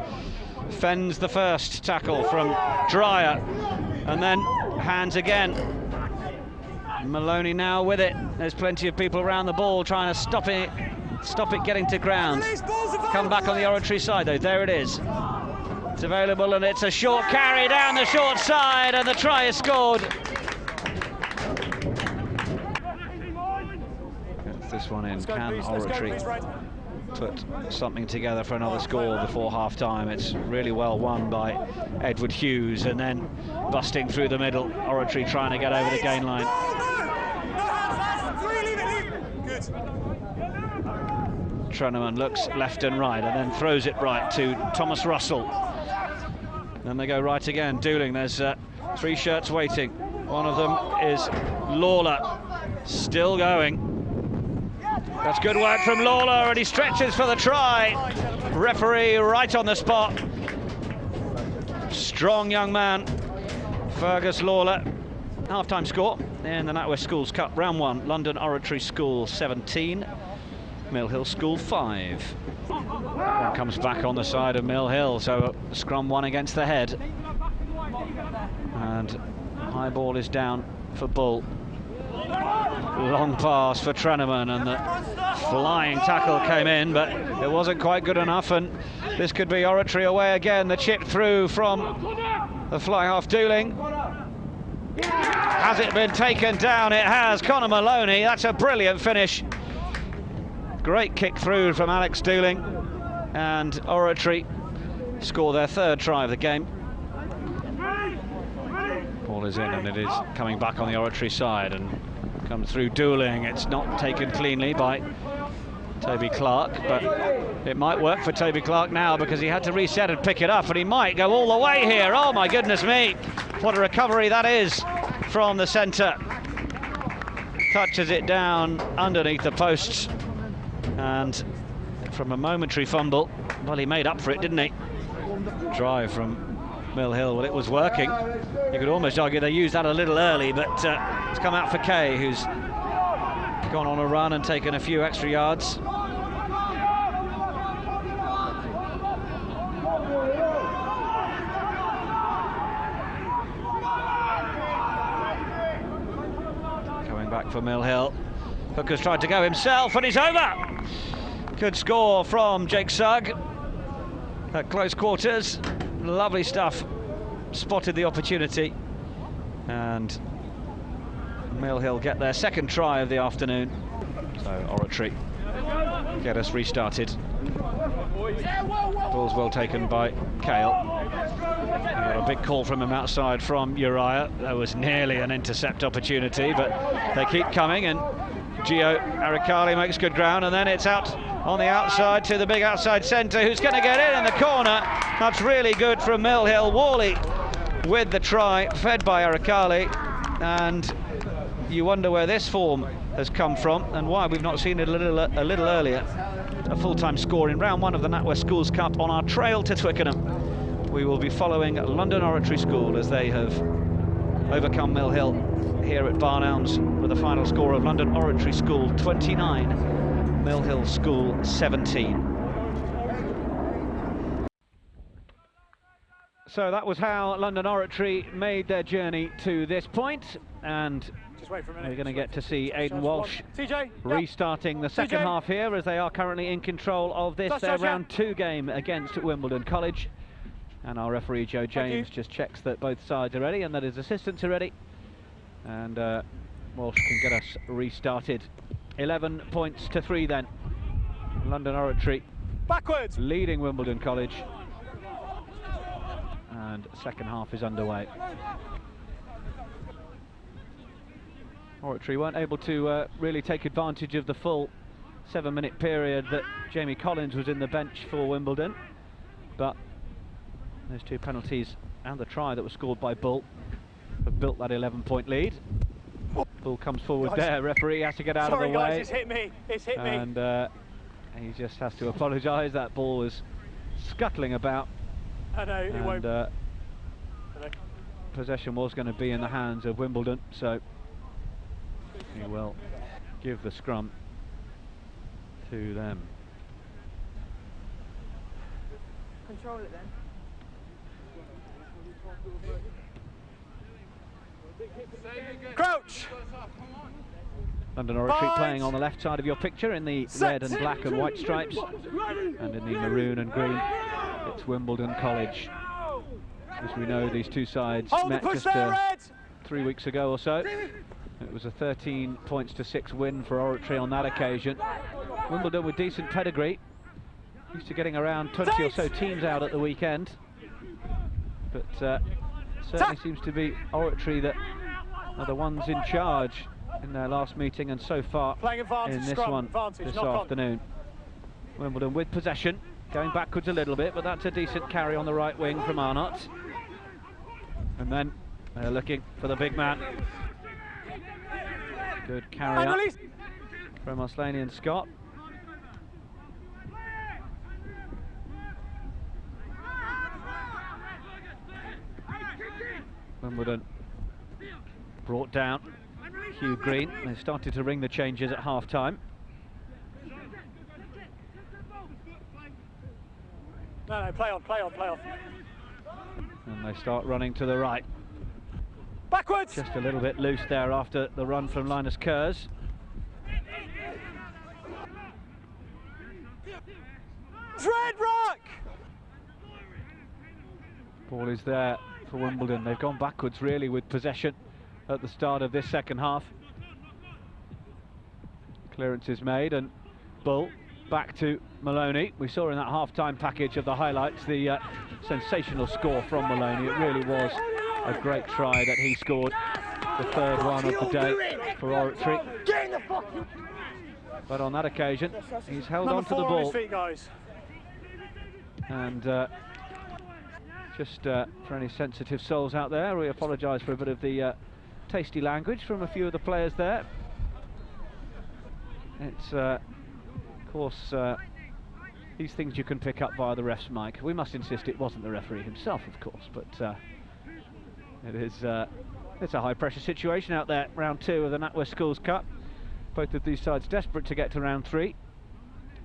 Fends the first tackle from Dreyer, and then hands again. Maloney now with it. There's plenty of people around the ball trying to stop it getting to ground. Come back on the Oratory side though. There it is. It's available, and it's a short carry down the short side, and the try is scored. Gets this one in. Can Oratory put something together for another score before half-time? It's really well won by Edward Hughes, and then busting through the middle, Oratory trying to get over the gain line. Treneman looks left and right, and then throws it right to Thomas Russell. Then they go right again. Dooling, there's 3 shirts waiting. One of them is Lawler, still going. That's good work from Lawler, and he stretches for the try. Referee right on the spot. Strong young man, Fergus Lawler. Half-time score in the NatWest Schools Cup, round 1. London Oratory School 17, Mill Hill School 5. That comes back on the side of Mill Hill, so scrum 1 against the head. And high ball is down for Bull. Long pass for Treneman, and the flying tackle came in, but it wasn't quite good enough, and this could be Oratory away again. The chip through from the fly half Dooling. Has it been taken down? It has. Conor Maloney, that's a brilliant finish. Great kick through from Alex Dooling, and Oratory score their 3rd try of the game. Ball is in, and it is coming back on the Oratory side, and comes through Dooling. It's not taken cleanly by Toby Clark, but it might work for Toby Clark now, because he had to reset and pick it up, and he might go all the way here. Oh my goodness me, what a recovery that is from the centre. Touches it down underneath the posts, and from a momentary fumble, well, he made up for it, didn't he? Drive from Mill Hill, well, it was working. You could almost argue they used that a little early, but it's come out for Kay, who's gone on a run and taken a few extra yards. Coming back for Mill Hill. Hooker's tried to go himself, and he's over. Good score from Jake Sugg at close quarters. Lovely stuff. Spotted the opportunity and Mill Hill get their second try of the afternoon. So Oratory get us restarted. Ball's well taken by Cale. Got a big call from him outside from Uriah. That was nearly an intercept opportunity, but they keep coming, and Gio Arikali makes good ground, and then it's out on the outside to the big outside centre, who's going to get in the corner. That's really good from Mill Hill. Worley with the try, fed by Arikali, and you wonder where this form has come from and why we've not seen it a little earlier. A full-time score in round 1 of the NatWest Schools Cup on our trail to Twickenham. We will be following London Oratory School as they have overcome Mill Hill here at Barn Elms with a final score of London Oratory School 29, Mill Hill School 17. So that was how London Oratory made their journey to this point, and Just wait for a minute. we're going to get to see Aidan Walsh TJ, restarting the second TJ. half here, as they are currently in control of this, their round 2 game against Wimbledon College. And our referee Joe James just checks that both sides are ready and that his assistants are ready. And Walsh can get us restarted. 11 points to 3 then. London Oratory backwards, leading Wimbledon College. And second half is underway. Oratory weren't able to really take advantage of the full 7-minute period that Jamie Collins was in the bench for Wimbledon, but those 2 penalties and the try that was scored by Bull have built that 11-point lead. Bull comes forward there, referee has to get out of the way. Sorry guys, it's hit me, and he just has to apologise. That ball was scuttling about, I know, it won't. and possession was going to be in the hands of Wimbledon, so he will give the scrum to them. Control it then. Crouch! London Oratory playing on the left side of your picture in the red and black and white stripes, and in the maroon and green it's Wimbledon College. As we know, these two sides met just 3 weeks ago or so. It was a 13 points to 6 win for Oratory on that occasion. Wimbledon with decent pedigree, used to getting around 20 or so teams out at the weekend, but certainly seems to be Oratory that are the ones in charge in their last meeting, and so far in this one this afternoon. Wimbledon with possession, going backwards a little bit, but that's a decent carry on the right wing from Arnott. And then they're looking for the big man. Good carry up from Oslanian Scott. Wimbledon brought down Hugh Green. They started to ring the changes at half-time. No, play on. And they start running to the right. Backwards! Just a little bit loose there after the run from Linus Kerrs. Dread rock! Ball is there for Wimbledon. They've gone backwards really with possession at the start of this second half. Clearance is made, and Bull back to Maloney. We saw in that half-time package of the highlights the sensational score from Maloney. It really was a great try that he scored, the third one of the day for Oratory. But on that occasion, he's held on to the ball. And just for any sensitive souls out there, we apologise for a bit of the tasty language from a few of the players there. It's, of course, these things you can pick up via the ref's mic. We must insist it wasn't the referee himself, of course, but it's a high-pressure situation out there. Round 2 of the NatWest Schools Cup. Both of these sides desperate to get to round 3,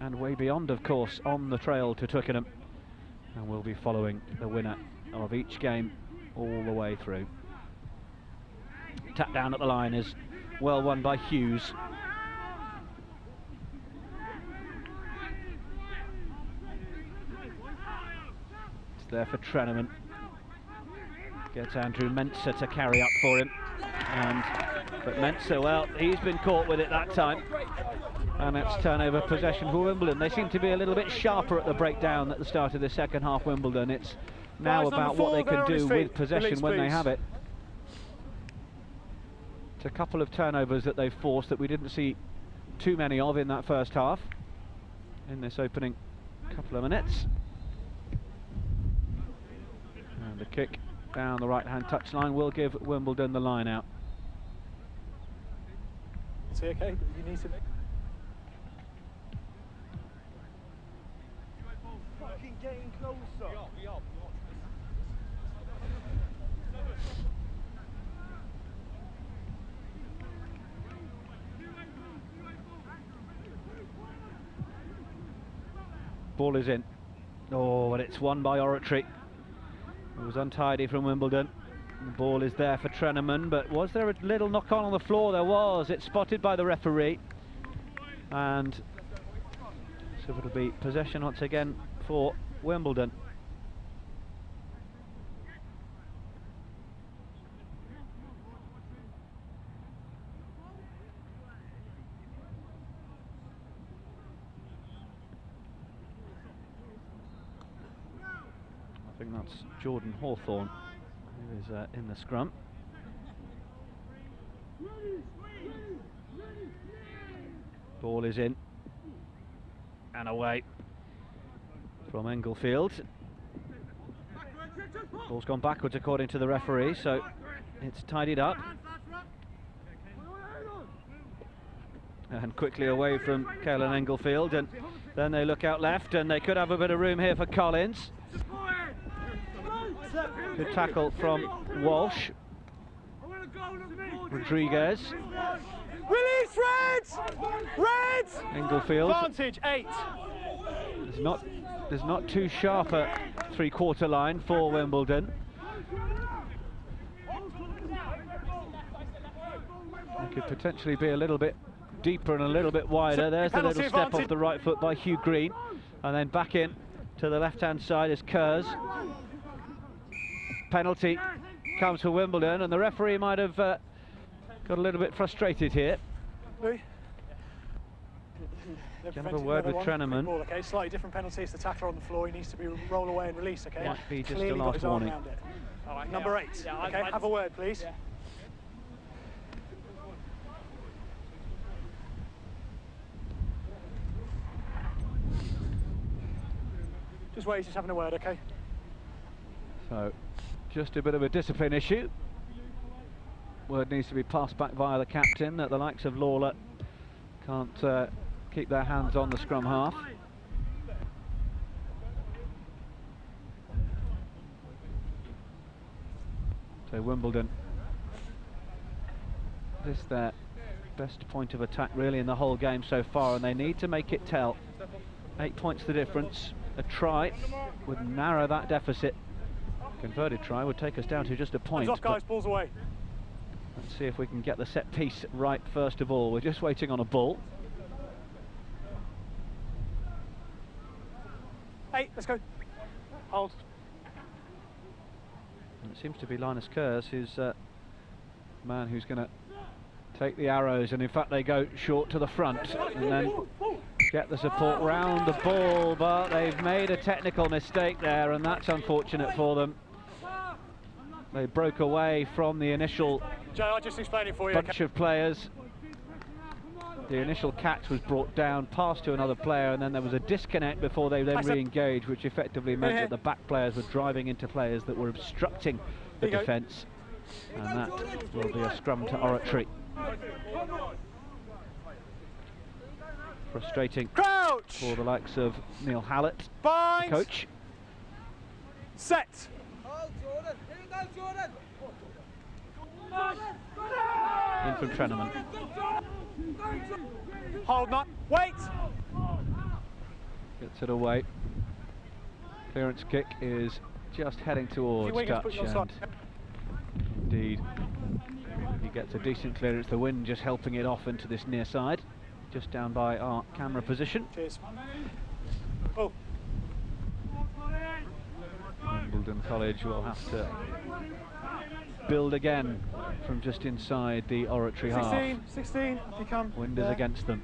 and way beyond, of course, on the trail to Twickenham. And we'll be following the winner of each game all the way through. Tap down at the line is well won by Hughes. It's there for Treneman. Gets Andrew Mensah to carry up for him. And but meant so well. He's been caught with it that time. And it's turnover possession for Wimbledon. They seem to be a little bit sharper at the breakdown at the start of the second half, Wimbledon. It's now about what they can do with possession when they have it. It's a couple of turnovers that they've forced that we didn't see too many of in that first half, in this opening couple of minutes. And the kick down the right-hand touchline will give Wimbledon the line out. Is he okay? You need to... Fucking getting closer. Ball is in. Oh, and it's won by Oratory. It was untidy from Wimbledon. The ball is there for Treneman, but was there a little knock-on on the floor? There was. It's spotted by the referee. And so it'll be possession once again for Wimbledon. I think that's Jordan Hawthorne who is in the scrum. Ball is in and away from Englefield. Ball's gone backwards according to the referee, so it's tidied up. And quickly away from Caelan Englefield, and then they look out left, and they could have a bit of room here for Collins. Good tackle from Walsh. Rodriguez. Release, Reds! Reds! Englefield. Advantage, 8. There's not too sharp a three-quarter line for Wimbledon. It could potentially be a little bit deeper and a little bit wider. There's the little step off the right foot by Hugh Green, and then back in to the left-hand side is Kerrs. Penalty comes for Wimbledon, and the referee might have got a little bit frustrated here. Can have a word with Treneman. Okay, slightly different penalty. It's the tackler on the floor. He needs to be roll away and release. Okay, might be just clearly a last warning. Right, number 8. Okay, have a word, please. Yeah. Just wait, he's just having a word, okay? So, just a bit of a discipline issue. Word needs to be passed back via the captain that the likes of Lawler can't keep their hands on the scrum half. So Wimbledon, this is their best point of attack really in the whole game so far, and they need to make it tell. 8 points the difference. A try would narrow that deficit. Converted try would take us down to just a point. Hands off, guys, balls away. Let's see if we can get the set piece right first of all. We're just waiting on a ball. 8, let's go. Hold. And it seems to be Linus Kerrs who's the man who's going to take the arrows, and in fact they go short to the front and then get the support round the ball, but they've made a technical mistake there, and that's unfortunate for them. They broke away from the initial Joe, I'll just explain it for you. bunch of players. The initial catch was brought down, passed to another player, and then there was a disconnect before they then re-engaged, which effectively meant that the back players were driving into players that were obstructing the defence, and that will be a scrum to Oratory. Frustrating Crouch for the likes of Neil Hallett, Bind. coach. Set. In from Treneman. Hold not. Wait. Gets it away. Clearance kick is just heading towards touch, and indeed he gets a decent clearance. The wind just helping it off into this near side, just down by our camera position. Cheers. Oh. Wimbledon College will have to build again from just inside the Oratory half. 16, if you come. Wind is against them.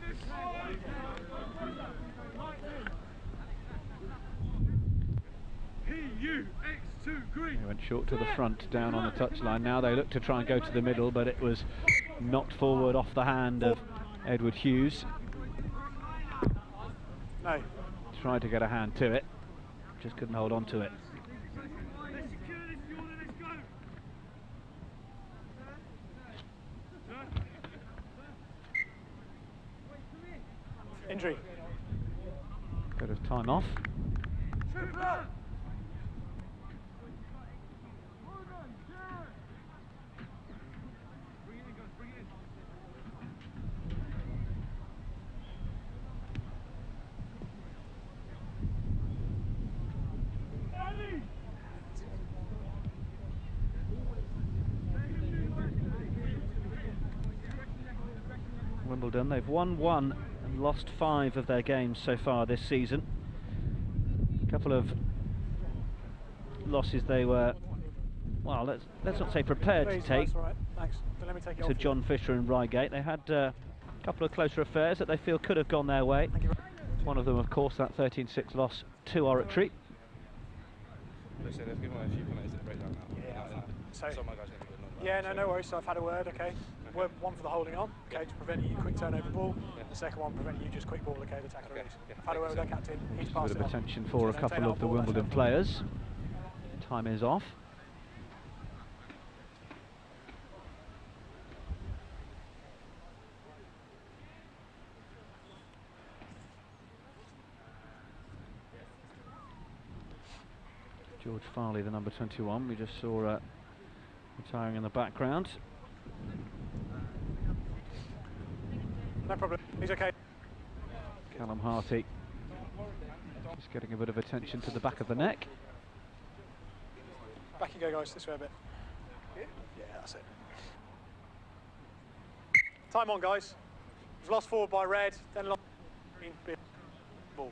They went short to the front, down on the touchline. Now they look to try and go to the middle, but it was knocked forward off the hand of Edward Hughes. No. Tried to get a hand to it, just couldn't hold on to it. Injury. Bit of time off. Wimbledon, they've won 1 and lost 5 of their games so far this season. A couple of losses they were, well, let's not say prepared to take. Right. Thanks. Let me take it to John Fisher and Reigate. They had a couple of closer affairs that they feel could have gone their way. One of them, of course, that 13-6 loss to Oratory. Yeah, no worries. So I've had a word, okay. One for the holding on, okay, to prevent you quick turnover ball. The second one preventing you just quick ball, okay, the tackle release. I've had a word with their captain. He's passed A bit of it on. attention for a couple of the Wimbledon players. Time is off. George Farley, the number 21, we just saw retiring in the background. No problem, he's okay. Callum Harty just getting a bit of attention to the back of the neck. Back you go, guys, this way a bit. Yeah, that's it. Time on, guys. We've lost forward by red, then lost green, ball.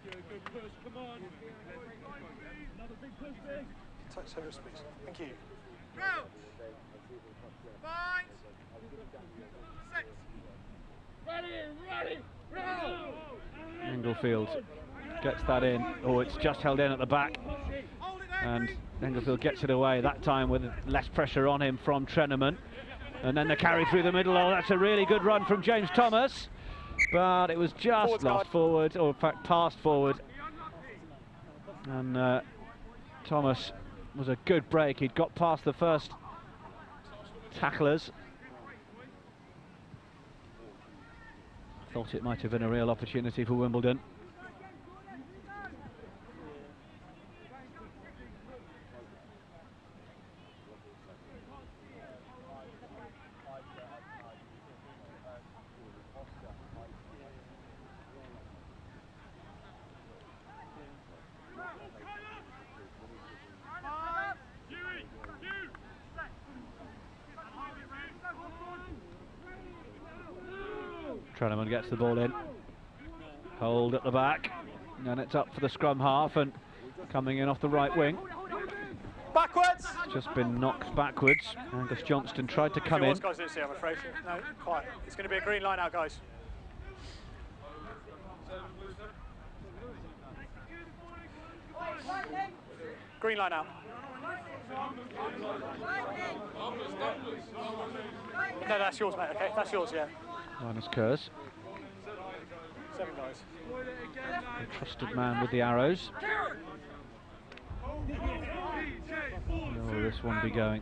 Good push, come on. Another big push, big. Touch over speed. Thank you. Go! 5, 6. Ready, go! Englefield gets that in. Oh, it's just held in at the back. And Englefield gets it away, that time with less pressure on him from Treneman. And then the carry through the middle. Oh, that's a really good run from James Thomas. But it was just lost forward, or in fact passed forward. And Thomas was a good break. He'd got past the first tacklers. Thought it might have been a real opportunity for Wimbledon. Treneman gets the ball in, hold at the back, and it's up for the scrum half, and coming in off the right wing. Backwards! Just been knocked backwards. Angus Johnston tried to come in. Guys didn't see, I'm afraid. No, quiet. It's going to be a green line out, guys. Green line out. No, that's yours, mate, okay? That's yours, yeah. Linus Kerrs. 7 guys. A trusted man with the arrows. Will this one be going?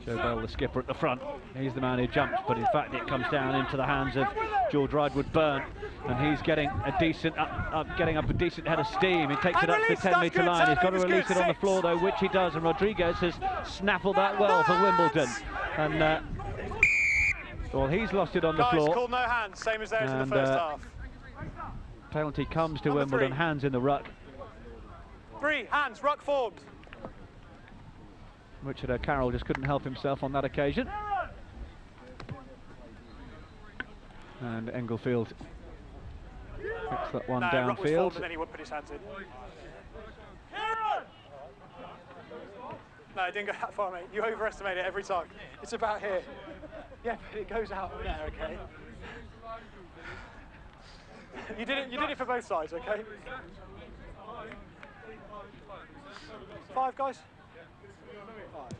Joe Bell, the skipper at the front. He's the man who jumped, but in fact it comes down into the hands of George Ridewood-Byrne, and he's getting a decent getting up a decent head of steam. He takes it up to the 10-metre line. He's got to release it on the floor though, which he does, and Rodriguez has snaffled that well for Wimbledon. And well, he's lost it on the floor. Guys, called no hands, same as theirs in the first half. Penalty comes to Number Wimbledon, 3. hands in the ruck. 3 hands, ruck formed. Richard O'Carroll just couldn't help himself on that occasion. And Englefield picks that one Ruck was formed, downfield. and then he would put his hands in. No, it didn't go that far, mate. You overestimate it every time. It's about here. Yeah, but it goes out there, okay? You did it for both sides, okay? 5, guys. 5.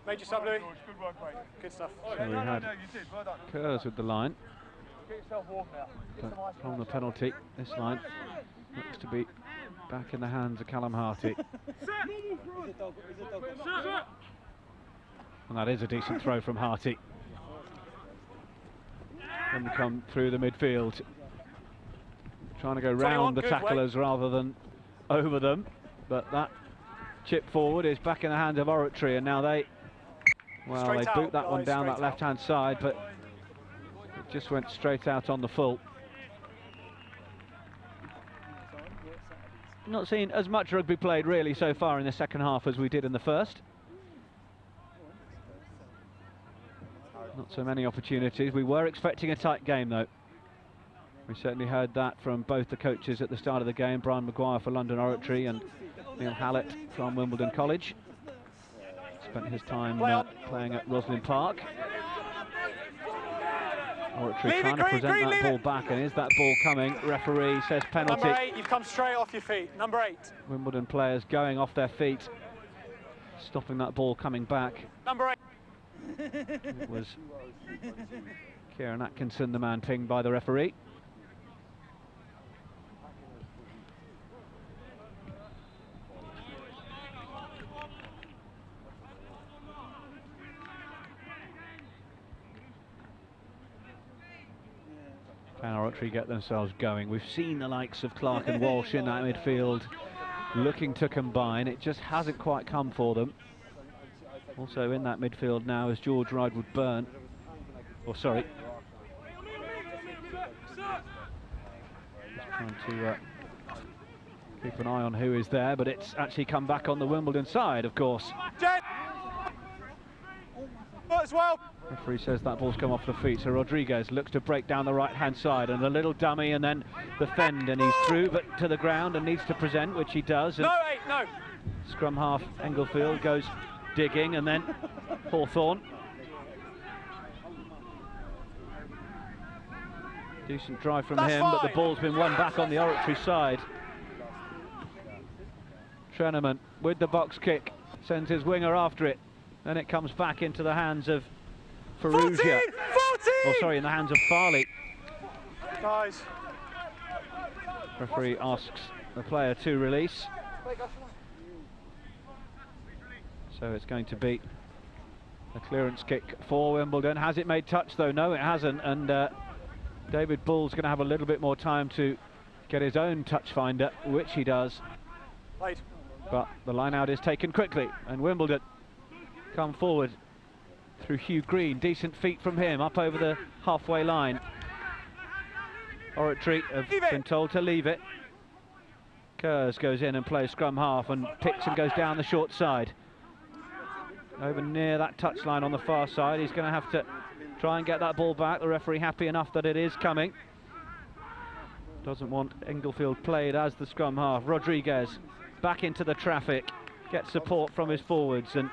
Major sub, Louis. Good work, mate. Good stuff. So we had Kerrs with the line. But from the penalty, this line looks to be back in the hands of Callum Harty. And that is a decent throw from Harty. And come through the midfield. Trying to go round the tacklers rather than over them. But that chip forward is back in the hands of Oratory, and now they boot that one down that left-hand side, but it just went straight out on the full. Not seen as much rugby played really so far in the second half as we did in the first. Not so many opportunities. We were expecting a tight game though. We certainly heard that from both the coaches at the start of the game, Brian Maguire for London Oratory and Neil Hallett from Wimbledon College. Spent his time playing at Roslyn Park. Oratory trying to present that ball back, and is that ball coming? Referee says penalty. Number 8, you've come straight off your feet. Number 8. Wimbledon players going off their feet, stopping that ball coming back. Number 8. It was Kieran Atkinson, the man pinged by the referee. Can Oratory get themselves going? We've seen the likes of Clark and Walsh in that midfield looking to combine. It just hasn't quite come for them. Also in that midfield now is George Ridewood-Byrne. Oh, sorry. Just trying to keep an eye on who is there, but it's actually come back on the Wimbledon side, of course. As well. Referee says that ball's come off the feet, so Rodriguez looks to break down the right-hand side, and a little dummy, and then the fend, and he's through, but to the ground, and needs to present, which he does. And no, 8, no. Scrum half Englefield goes digging, and then Hawthorne. Decent drive from him, but the ball's been won back on the Oratory side. Treneman with the box kick, sends his winger after it, and it comes back into the hands of Ferrugia. 14! Oh, sorry, in the hands of Farley. Guys. Referee asks the player to release. So it's going to be a clearance kick for Wimbledon. Has it made touch though? No, it hasn't, and David Bull's going to have a little bit more time to get his own touch finder, which he does. Right. But the line out is taken quickly, and Wimbledon come forward through Hugh Green. Decent feet from him up over the halfway line. Oratory have been told to leave it. Kerrs goes in and plays scrum half and picks and goes down the short side. Over near that touchline on the far side. He's going to have to try and get that ball back. The referee happy enough that it is coming. Doesn't want Englefield played as the scrum half. Rodriguez back into the traffic. Gets support from his forwards, and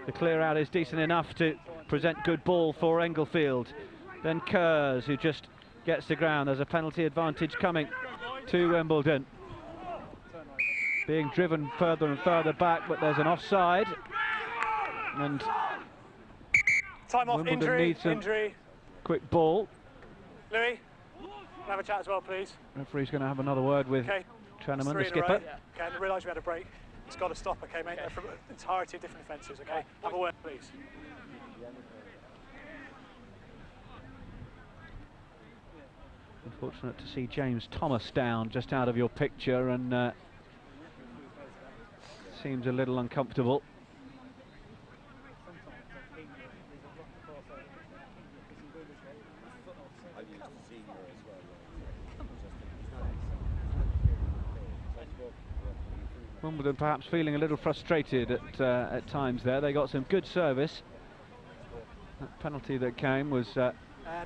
the clear out is decent enough to present good ball for Englefield. Then Kerrs, who just gets to ground. There's a penalty advantage coming to Wimbledon. Being driven further and further back, but there's an offside. And time off. Wimbledon Injury. needs some quick ball. Louis, have a chat as well, please. Referee's going to have another word with Treneman, the skipper. Okay, I realise we had a break. It's got to stop, okay, mate? They're from an entirety of different offences, okay? Have a word, please. Unfortunate to see James Thomas down just out of your picture, and seems a little uncomfortable. Wimbledon perhaps feeling a little frustrated at times there. They got some good service. That penalty that came was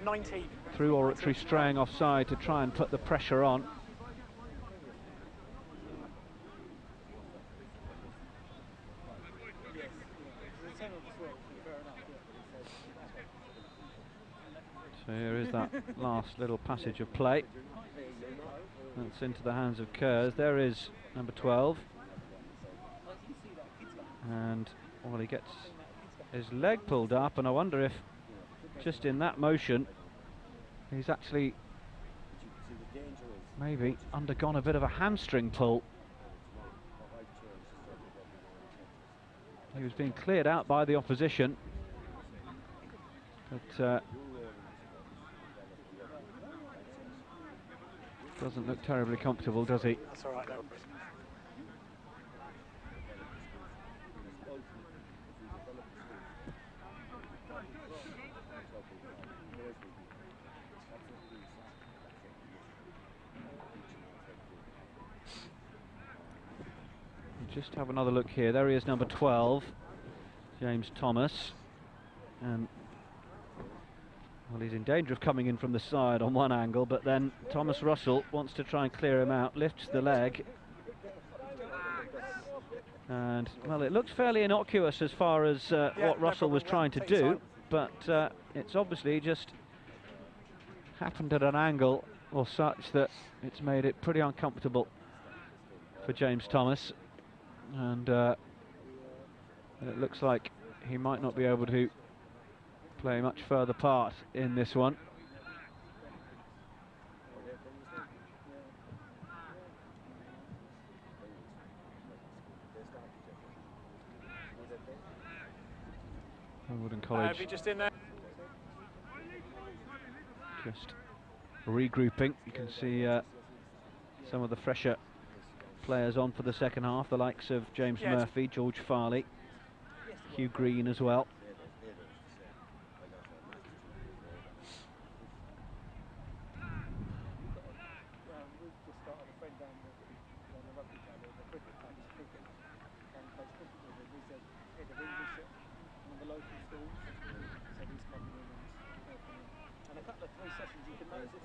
19. Through Oratory straying offside to try and put the pressure on. last little passage of play. That's into the hands of Kerrs. There is number 12. And, well, he gets his leg pulled up, and I wonder if just in that motion he's actually maybe undergone a bit of a hamstring pull. He was being cleared out by the opposition, but doesn't look terribly comfortable, does he? That's all right, no. Just have another look here. There he is, number 12, James Thomas. And, well, he's in danger of coming in from the side on one angle, but then Thomas Russell wants to try and clear him out, lifts the leg. And, well, it looks fairly innocuous as far as what Russell was trying to do, but it's obviously just happened at an angle or such that it's made it pretty uncomfortable for James Thomas. And it looks like he might not be able to play much further part in this one. Wimbledon College just in there. just regrouping. You can see some of the fresher players on for the second half, the likes of James Murphy, George Farley, Hugh Green as well.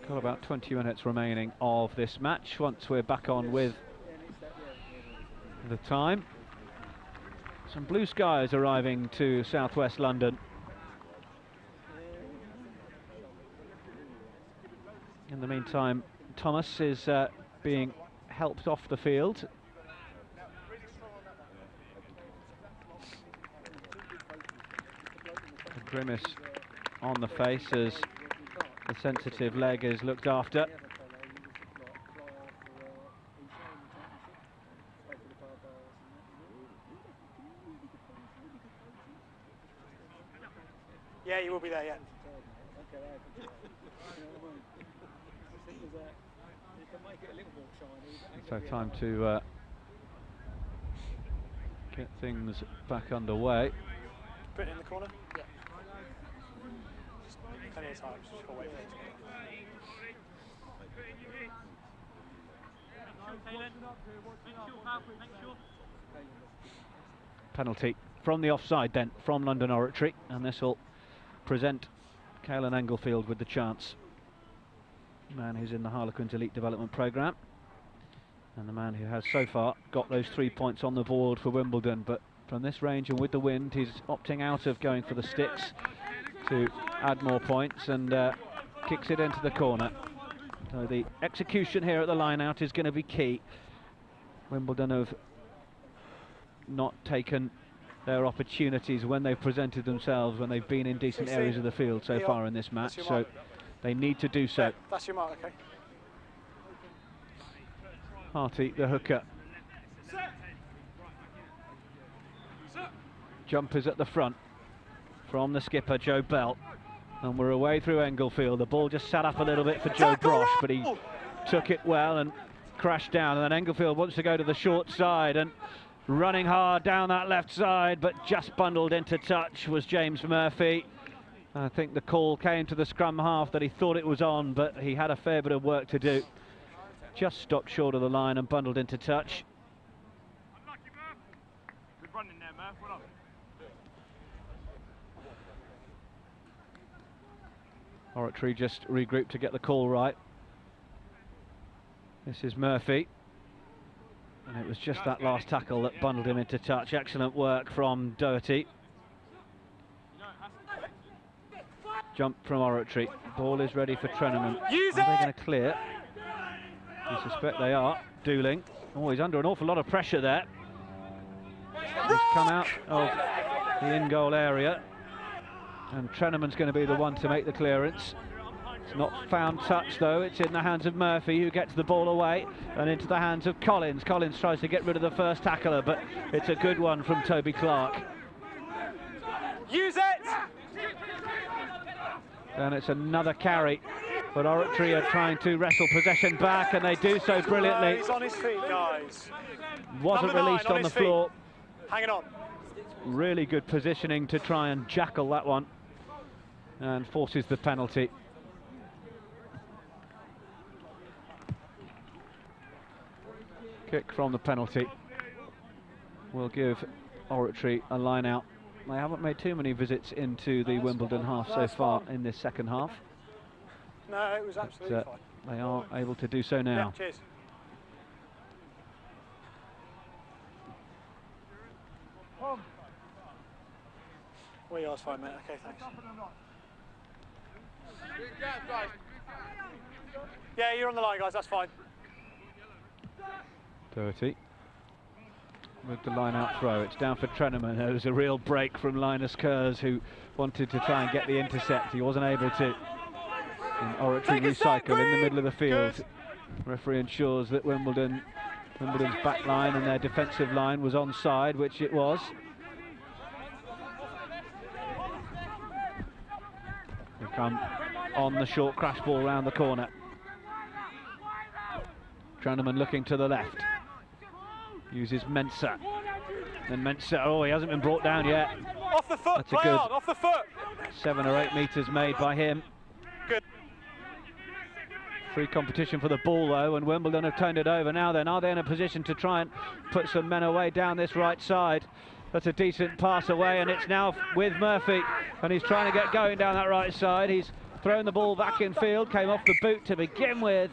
Got about 20 minutes remaining of this match once we're back on with the time. Some blue skies arriving to southwest London. In the meantime, Thomas is being helped off the field. A grimace on the face as the sensitive leg is looked after. Yeah, you will be there, yeah. So time to get things back underway. Put it in the corner? Yeah. Plenty of time, just wait for it. Penalty from the offside then, from London Oratory, and this will present Caelan Englefield with the chance. The man who's in the Harlequins Elite Development Programme, and the man who has so far got those 3 points on the board for Wimbledon, but from this range and with the wind he's opting out of going for the sticks to add more points, and kicks it into the corner. So the execution here at the line out is going to be key. Wimbledon have not taken their opportunities when they've presented themselves, when they've been in decent areas of the field so far in this match, so they need to do so. That's your mark, okay. Harty, the hooker. Jumpers at the front from the skipper, Joe Bell. And we're away through Englefield. The ball just sat up a little bit for Joe Brosh, but he took it well and crashed down. And then Englefield wants to go to the short side, and running hard down that left side, but just bundled into touch was James Murphy. I think the call came to the scrum half that he thought it was on, but he had a fair bit of work to do. Just stopped short of the line and bundled into touch. Good running there, Murph. Well done. Oratory just regrouped to get the call right. This is Murphy. And it was just that last tackle that bundled him into touch. Excellent work from Doherty. jump from Oratory. Ball is ready for Treneman. Use Are they it! going to clear? You suspect they are. Dooling. Oh, he's under an awful lot of pressure there. He's come out of the in-goal area. And Treneman's going to be the one to make the clearance. It's not found touch though, it's in the hands of Murphy, who gets the ball away and into the hands of Collins. Collins tries to get rid of the first tackler, but it's a good one from Toby Clark. Use it! And it's another carry, but Oratory are trying to wrestle possession back, and they do so brilliantly. He's on his feet, guys. Wasn't released on the floor. Hanging on. Really good positioning to try and jackal that one, and forces the penalty. Kick from the penalty will give Oratory a line out. They haven't made too many visits into the Wimbledon half so far in this second half. No, it was absolutely fine. They are able to do so now. Yeah, cheers. Well, yours fine, mate. Okay, thanks. Yeah, you're on the line, guys. That's fine. 30 with the line out throw. It's down for Treneman. There was a real break from Linus Kurz, who wanted to try and get the intercept. He wasn't able to. And Oratory recycle in the middle of the field. Good. Referee ensures that Wimbledon's back line and their defensive line was onside, which it was. They come on the short crash ball round the corner. Treneman looking to the left. Uses Mensah. And Mensah, oh, he hasn't been brought down yet. Off the foot, that's a good off the foot. 7 or 8 metres made by him. Good. Free competition for the ball though, and Wimbledon have turned it over. Now then, are they in a position to try and put some men away down this right side? That's a decent pass away, and it's now with Murphy, and he's trying to get going down that right side. He's thrown the ball back in field, came off the boot to begin with,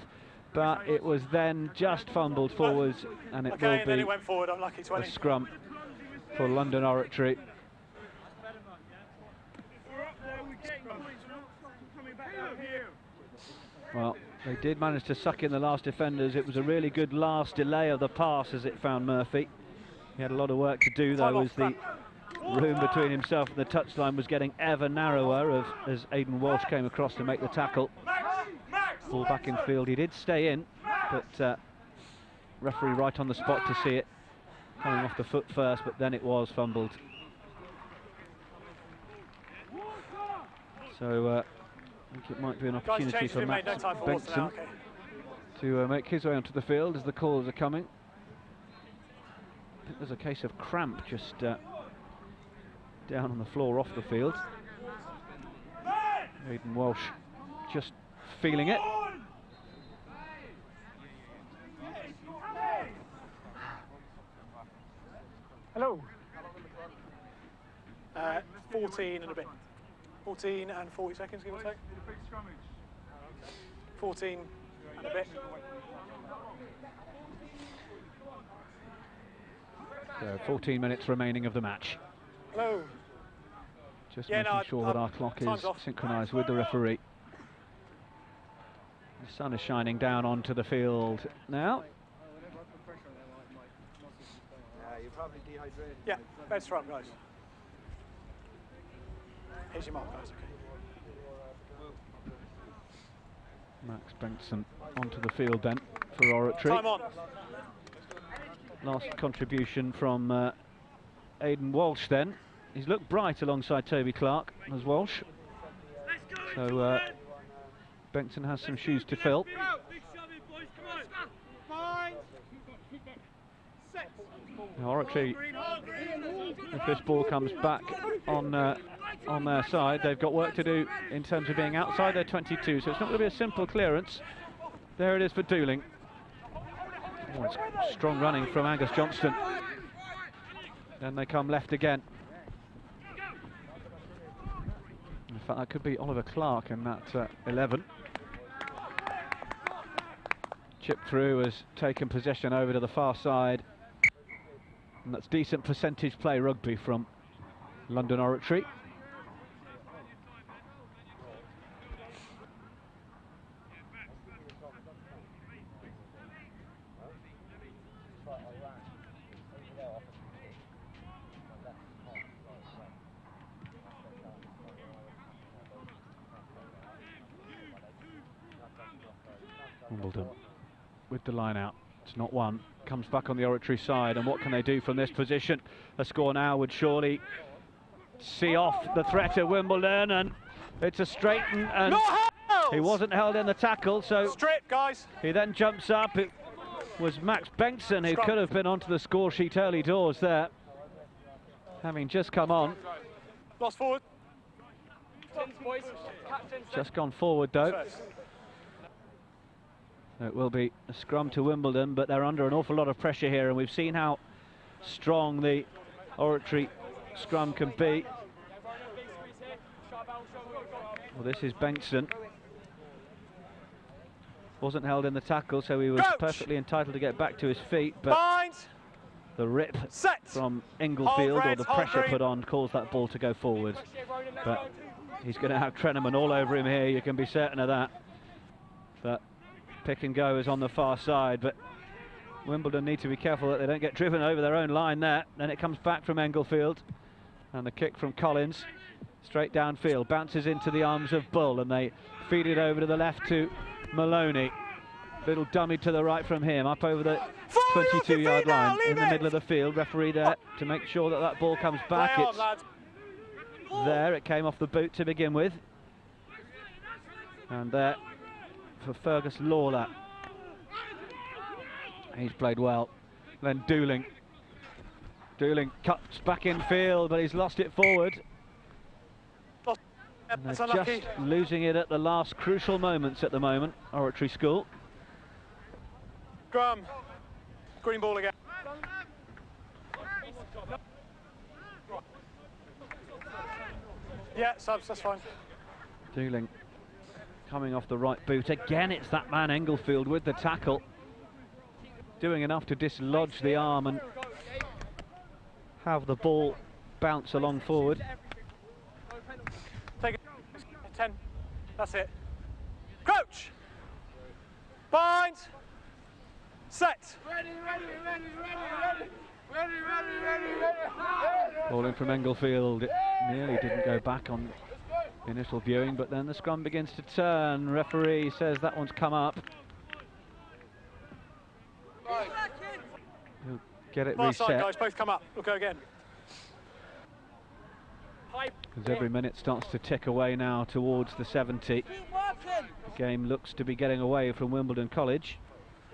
but it was then just fumbled forwards, and it will be then it went forward. Unlucky 20. a scrum for London Oratory. Well, they did manage to suck in the last defenders. It was a really good last delay of the pass as it found Murphy. He had a lot of work to do though, as the room between himself and the touchline was getting ever narrower as Aidan Walsh came across to make the tackle. Ball back in field, he did stay in, but referee right on the spot to see it coming off the foot first, but then it was fumbled. So I think it might be an opportunity for Max Benson to make his way onto the field as the calls are coming. I think there's a case of cramp just down on the floor off the field. Aidan Walsh just feeling it. Hello. 14 and a bit. 14 and 40 seconds, give or take. 14 and a bit. So 14 minutes remaining of the match. Hello. Just making sure that our clock is synchronised with the referee. The sun is shining down onto the field now. You're probably dehydrated. Yeah, best throw up, guys. Here's your mark, guys, okay. Max Benson onto the field then for Oratory. Time on. Last contribution from Aidan Walsh then. He's looked bright alongside Toby Clark as Walsh. So Benson has some shoes to fill. Now Oratory, if this ball comes back on their side, they've got work to do in terms of being outside their 22, so it's not going to be a simple clearance. There it is for Dooling. Oh, it's strong running from Angus Johnston. Then they come left again. In fact, that could be Oliver Clark in that 11. Chip through has taken possession over to the far side. And that's decent percentage play rugby from London Oratory. Wimbledon with the line out. It's not one. Comes back on the Oratory side, and what can they do from this position? A score now would surely see off the threat of Wimbledon, and it's a straighten, and he wasn't held in the tackle, so straight, guys. He then jumps up. It was Max Bengtson who could have been onto the score sheet early doors there, having just come on. Lost forward. Just gone forward though. It will be a scrum to Wimbledon, but they're under an awful lot of pressure here, and we've seen how strong the Oratory scrum can be. Well, this is Bengtson. Wasn't held in the tackle, so he was perfectly entitled to get back to his feet, but the rip from Englefield, or the pressure put on, caused that ball to go forward. But he's going to have Treneman all over him here, you can be certain of that. But pick and go is on the far side, but Wimbledon need to be careful that they don't get driven over their own line there. Then it comes back from Englefield, and the kick from Collins, straight downfield, bounces into the arms of Bull, and they feed it over to the left to Maloney. Little dummy to the right from him, up over the 22-yard line in the middle of the field. Referee there to make sure that that ball comes back. It's there, it came off the boot to begin with. And there for Fergus Lawler. He's played well. Then Dooling. Dooling cuts back in field, but he's lost it forward. And they're just losing it at the last crucial moments at the moment, Oratory School. Scrum. Green ball again. Yeah, subs, that's fine. Dooling coming off the right boot. Again, it's that man Englefield with the tackle. Doing enough to dislodge the arm and have the ball bounce along forward. Take it. 10. That's it. Crouch. Bind. Set. Ready, ready, ready, ready, ready. Ready, ready, ready, ready. Ball in from Englefield. It nearly didn't go back on initial viewing, but then the scrum begins to turn. Referee says that one's come up. He'll get it reset. Side, guys, both come up. We'll go again. Because every minute starts to tick away now towards the 70. The game looks to be getting away from Wimbledon College.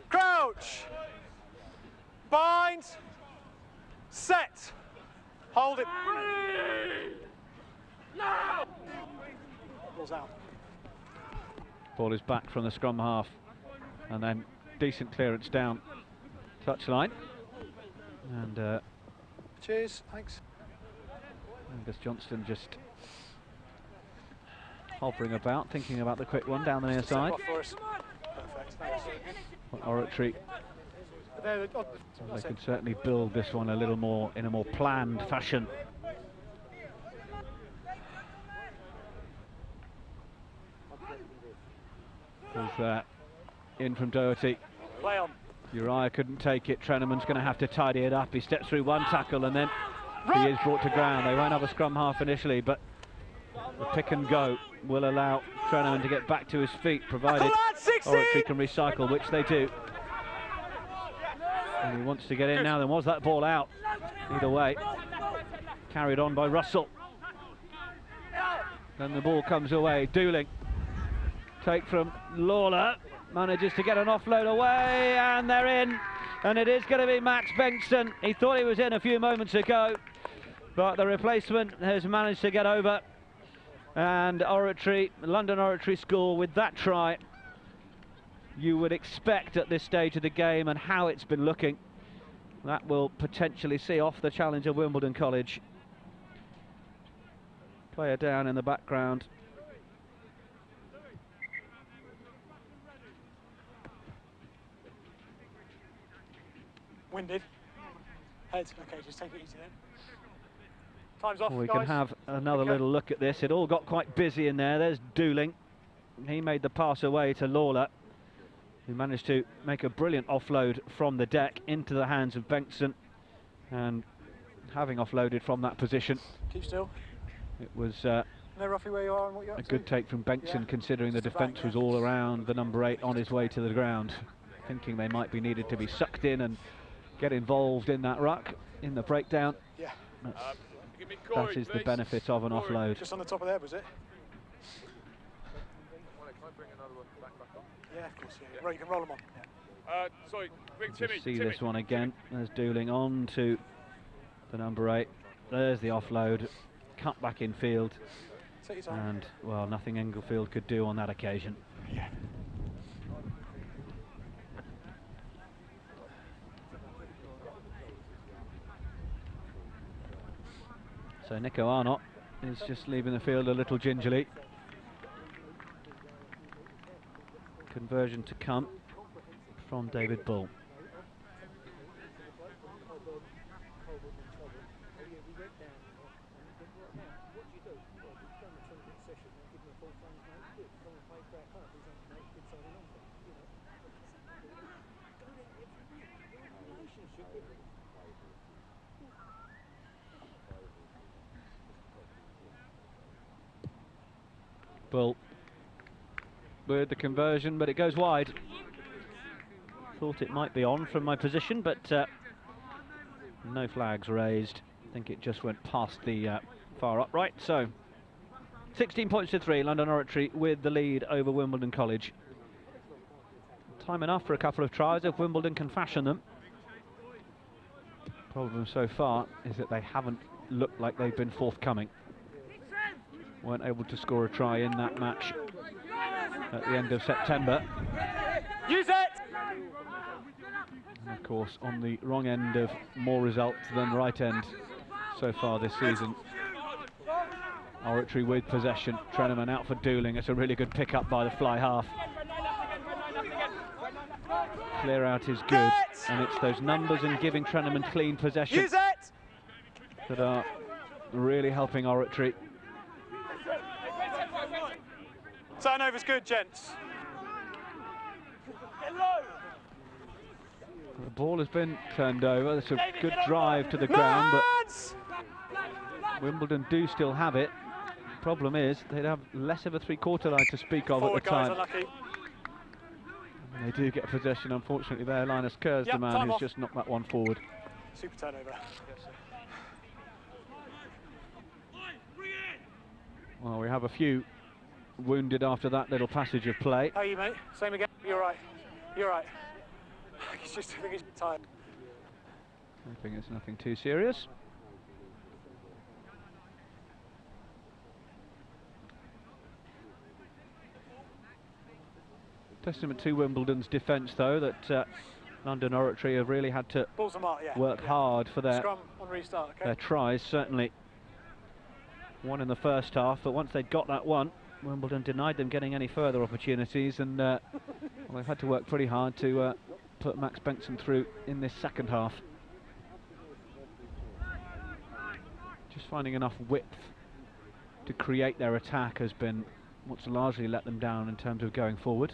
Crouch. Bind. Set. Hold it. No. Ball's out. Ball is back from the scrum half, and then decent clearance down touchline. And cheers, thanks. Angus Johnston just hovering about, thinking about the quick one down the near side. Perfect, thanks. Oratory, they could certainly build this one a little more in a more planned fashion. There's in from Doherty. Play on. Uriah couldn't take it. Treneman's going to have to tidy it up. He steps through one tackle and then he is brought to ground. They won't have a scrum half initially, but the pick and go will allow Treneman to get back to his feet, provided Oratory can recycle, which they do. And he wants to get in now. Then was that ball out? Either way, carried on by Russell. Then the ball comes away. Dooling, take from Lawler, manages to get an offload away, and they're in. And it is going to be Max Bengtson. He thought he was in a few moments ago, but the replacement has managed to get over. And Oratory, London Oratory School, with that try, you would expect at this stage of the game and how it's been looking, that will potentially see off the challenge of Wimbledon College. Player down in the background. Winded. Heads. Okay, just take it easy then. Time's off, We guys. can have another little look at this. It all got quite busy in there. There's Dooling. He made the pass away to Lawler, who managed to make a brilliant offload from the deck into the hands of Bengtson. And having offloaded from that position, keep still. it was know roughly where you are and what you're up A to? good take from Bengtson, considering the defence was all around the number 8 on his way to the ground, thinking they might be needed to be sucked in and get involved in that ruck, in the breakdown. Yeah. That is the benefit of an offload. Just on the top of the head, was it? Yeah, of course, yeah. Right, you can roll them on. Yeah. Sorry, bring Just Timmy. see this one again. There's Dooling on to the number 8. There's the offload, cut back in field, Take your time. and well, nothing Englefield could do on that occasion. Yeah. So Nico Arnott is just leaving the field a little gingerly. Conversion to come from David Bull. Bull with the conversion, but it goes wide. Thought it might be on from my position, but no flags raised. I think it just went past the far upright. So 16 points to 3, London Oratory with the lead over Wimbledon College. Time enough for a couple of tries if Wimbledon can fashion them. Problem so far is that they haven't looked like they've been forthcoming. Weren't able to score a try in that match at the end of September. Use it! And of course, on the wrong end of more results than right end so far this season. Oratory with possession. Treneman out for Dooling. It's a really good pick-up by the fly half. Clear out is good, and it's those numbers and giving Treneman clean possession that are really helping Oratory. Turnover's good, gents. The ball has been turned over. It's a good drive to the ground, but Wimbledon do still have it. Problem is, they'd have less of a three-quarter line to speak of at the time. And they do get possession, unfortunately there. Linus Kerr's the man who's just knocked that one forward. Super turnover. Well, we have a few wounded after that little passage of play. How are you, mate? Same again. You're right. You're right. He's just, I think he's tired. Hoping it's nothing too serious. Testament to Wimbledon's defence, though, that London Oratory have really had to work hard for their Scrum on restart, okay? their tries. Certainly one in the first half, but once they'd got that one, Wimbledon denied them getting any further opportunities, and well, they've had to work pretty hard to put Max Bengtson through in this second half. Just finding enough width to create their attack has been what's largely let them down in terms of going forward.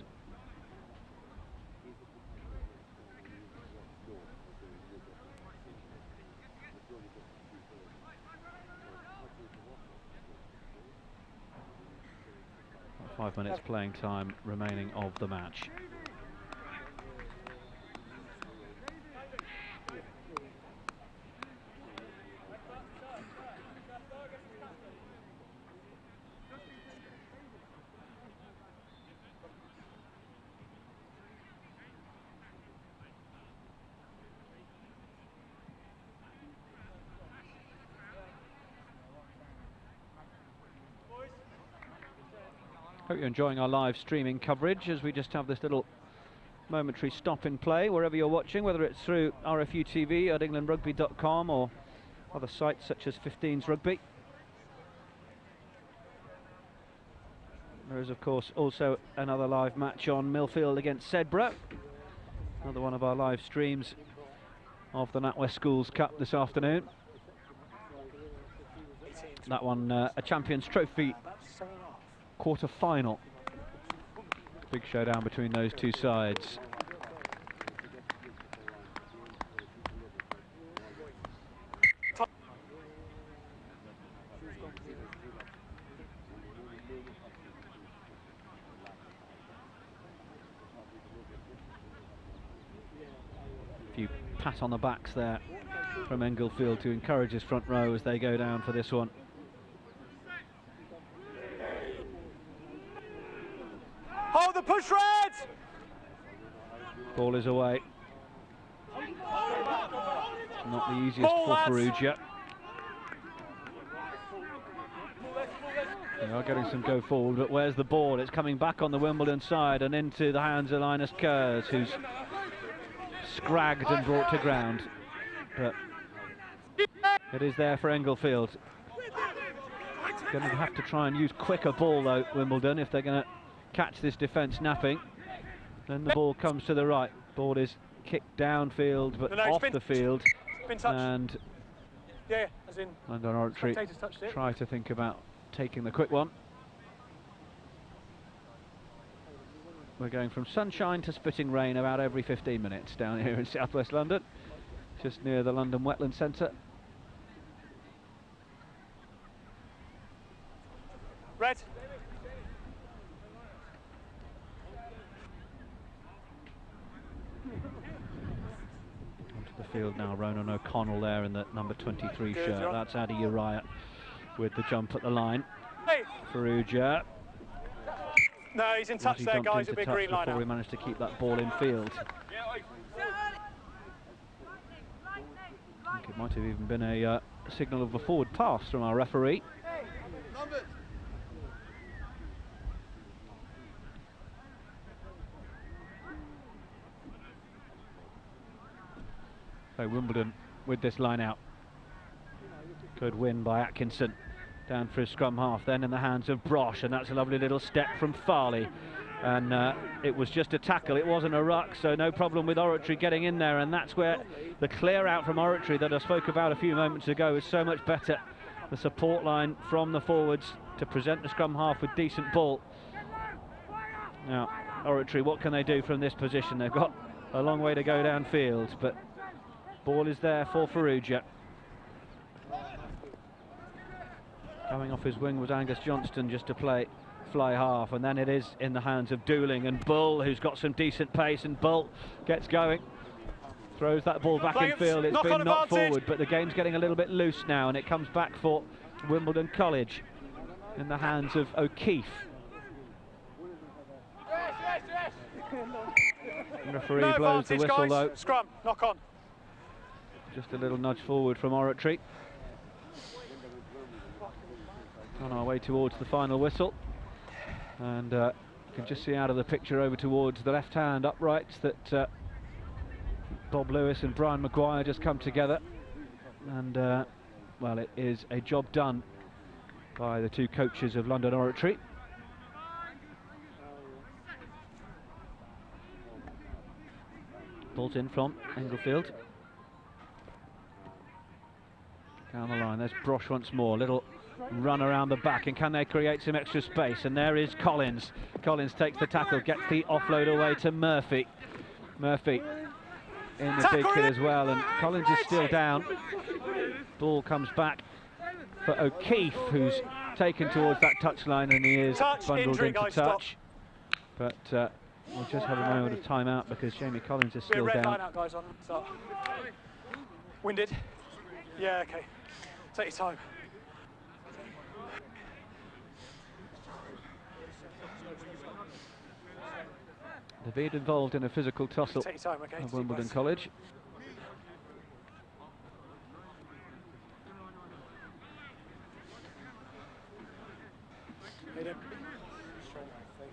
About 5 minutes playing time remaining of the match. Hope you're enjoying our live streaming coverage as we just have this little momentary stop in play wherever you're watching, whether it's through RFU TV at englandrugby.com or other sites such as 15's Rugby. There is of course also another live match on Millfield against Sedbergh, another one of our live streams of the NatWest Schools Cup this afternoon. That one a Champions Trophy quarter-final. Big showdown between those two sides. few pat on the backs there from Englefield to encourage his front row as they go down for this one. Hold the push, Red! Ball is away. Not the easiest for Perugia. They are getting some go forward, but where's the ball? It's coming back on the Wimbledon side and into the hands of Linus Kurz, who's scragged and brought to ground. But it is there for Englefield. Going to have to try and use quicker ball though, Wimbledon, if they're going to catch this defence napping. Then the ball comes to the right. Ball is kicked downfield, but off the field. And as in London Oratory try to think about taking the quick one. We're going from sunshine to spitting rain about every 15 minutes down here in southwest London, just near the London Wetland Centre. Red. Onto the field now, Ronan O'Connell there in the number 23 shirt. That's Adi Uriah with the jump at the line. Hey. Perugia. No, he's in touch there, guys. It'll be a green line before he managed to keep that ball in field. I think it might have even been a signal of a forward pass from our referee. So Wimbledon with this line out. Good win by Atkinson. Down for his scrum half, then in the hands of Brosh, and that's a lovely little step from Farley. And it was just a tackle, it wasn't a ruck, so no problem with Oratory getting in there, and that's where the clear out from Oratory that I spoke about a few moments ago is so much better. The support line from the forwards to present the scrum half with decent ball. Now, Oratory, what can they do from this position? They've got a long way to go downfield, but ball is there for Perugia. Coming off his wing was Angus Johnston just to play fly half, and then it is in the hands of Dooling and Bull, who's got some decent pace, and Bull gets going, throws that ball back in field. It's been knocked forward, but the game's getting a little bit loose now, and it comes back for Wimbledon College in the hands of O'Keefe. The referee blows the whistle, guys. Though. Scrum, knock on. Just a little nudge forward from Oratory. On our way towards the final whistle, and you can just see out of the picture over towards the left hand uprights that Bob Lewis and Brian Maguire just come together, and well, it is a job done by the two coaches of London Oratory. Ball's in from Englefield. Down the line, there's Brosh once more, little run around the back, and can they create some extra space? And there is Collins. Collins takes the tackle, gets the offload away to Murphy. Murphy in the big hit as well, and Collins is still down. Ball comes back for O'Keefe, who's taken towards that touchline, and he is bundled into touch. But we'll just have a moment of time out because Jamie Collins is still down. Line out, guys, on start. Winded? Yeah, okay. Take your time. They've been involved in a physical tussle at Wimbledon College.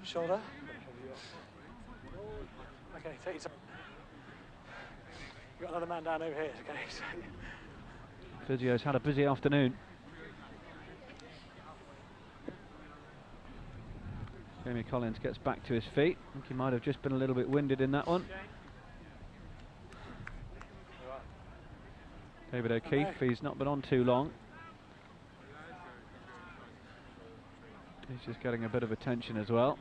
Shoulder. Okay, take your time. You've got another man down over here, okay? Physio's had a busy afternoon. Jamie Collins gets back to his feet. I think he might have just been a little bit winded in that one. David O'Keefe, he's not been on too long. He's just getting a bit of attention as well.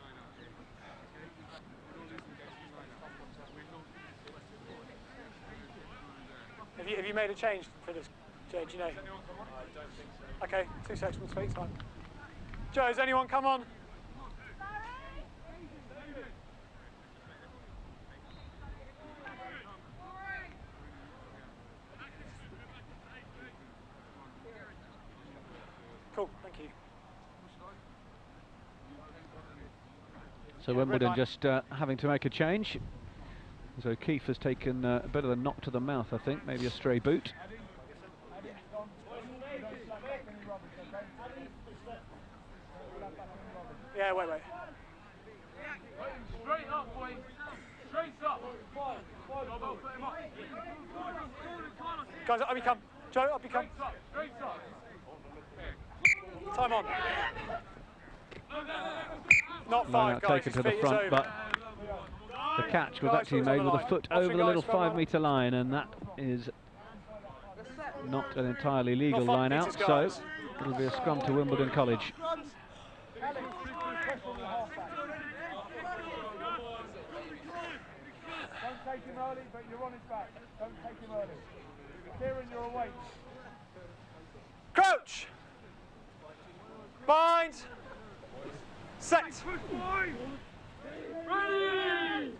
Have you made a change for this, Jay? Do you know? I don't think so. Okay, 2 seconds, we'll speak time. Joe, has anyone come on? Thank you. So Wimbledon just having to make a change. So O'Keefe has taken a bit of a knock to the mouth, I think, maybe a stray boot. Yeah, wait. Straight up, boys. Straight up. Guys, up you come. Joe, up you come. Straight up. Time on. Not Line 5, out guys. taken to the front, but the catch was actually made with a foot over the little 5 metre line, and that is not an entirely legal line out, so it'll be a scrum to Wimbledon College. Don't take him early, but you're on his back. Don't take him early. Kieran, you're away. Crouch. Bind. Set. Ready!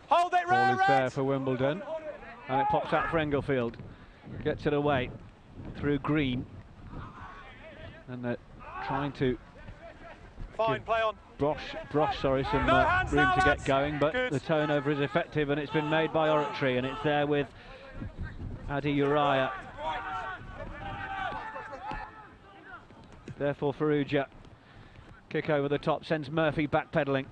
Hold it, Ball is there Red. for Wimbledon, and it pops out for Englefield. Gets it away through Green, and they're trying to Fine, play on. Brosh, sorry, some No hands room now, to get lads. going, but Good. the turnover is effective, and it's been made by Oratory, and it's there with Adi Uriah. Therefore, Farrugia, kick over the top, sends Murphy backpedaling.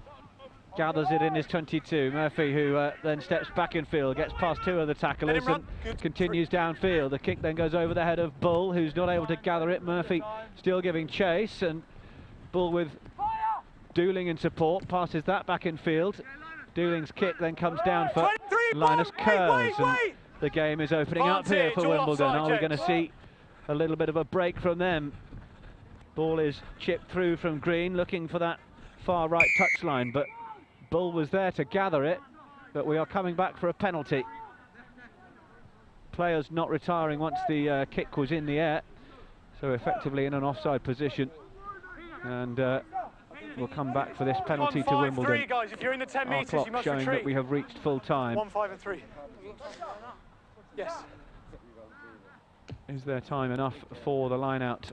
Gathers it in his 22. Murphy, who then steps back in field, gets past 2 of the tacklers and continues downfield. The kick then goes over the head of Bull, who's not able to gather it. Murphy still giving chase, and Bull with Dooling in support, passes that back in field. Dooling's kick then comes down for 23 Linus ball. Kerrs, Wait. and the game is opening up here for Advantage, all Wimbledon. offside, Are we going to James. see a little bit of a break from them? Ball is chipped through from Green, looking for that far right touchline, but Bull was there to gather it, but we are coming back for a penalty. Players not retiring once the kick was in the air, so effectively in an offside position, and we'll come back for this penalty to 1-5-3, Wimbledon. guys. If you're in the 10 Our metres, clock you must showing retreat. that we have reached full time. 1, 5 and 3. Yes. Is there time enough for the line out?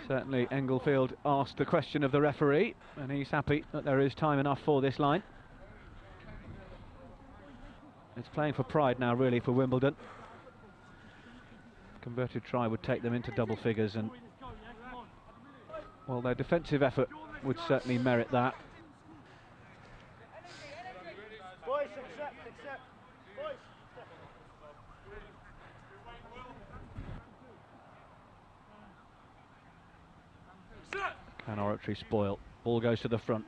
Certainly Englefield asked the question of the referee, and he's happy that there is time enough for this line. It's playing for pride now, really, for Wimbledon. Converted try would take them into double figures, and well, their defensive effort would certainly merit that. Boys, accept. Boys. Can Oratory spoil? Ball goes to the front.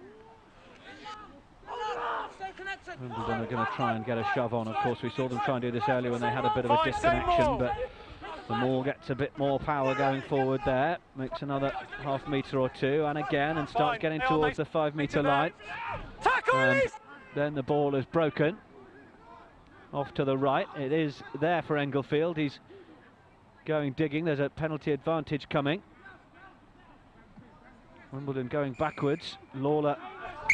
Wimbledon are going to try and get a shove on. Of course, we saw them try and do this earlier when they had a bit of a disconnection, but the Maul gets a bit more power going forward there, makes another half metre or two, and again, and starts getting towards the 5 metre line. And then the ball is broken off to the right. It is there for Englefield. He's going digging. There's a penalty advantage coming. Wimbledon going backwards. Lawler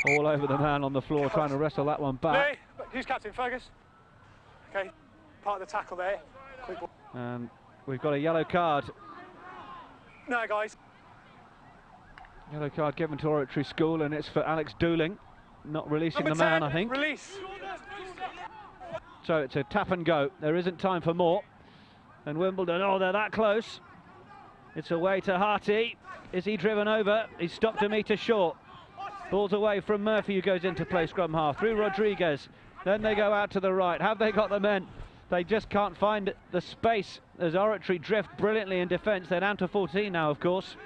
all over the man on the floor, trying to wrestle that one back. Who's captain? Fergus? Okay, part of the tackle there. Quick ball. And we've got a yellow card. No, guys. Yellow card given to Oratory School, and it's for Alex Dooling, not releasing Number the man, 10, I think. Release. So it's a tap and go. There isn't time for more. And Wimbledon, oh, they're that close. It's away to Harty. Is he driven over? He's stopped a metre short. Ball's away from Murphy, who goes into play scrum half. Through Rodriguez. Then they go out to the right. Have they got the men? They just can't find the space as Oratory drift brilliantly in defence. They're down to 14 now, of course.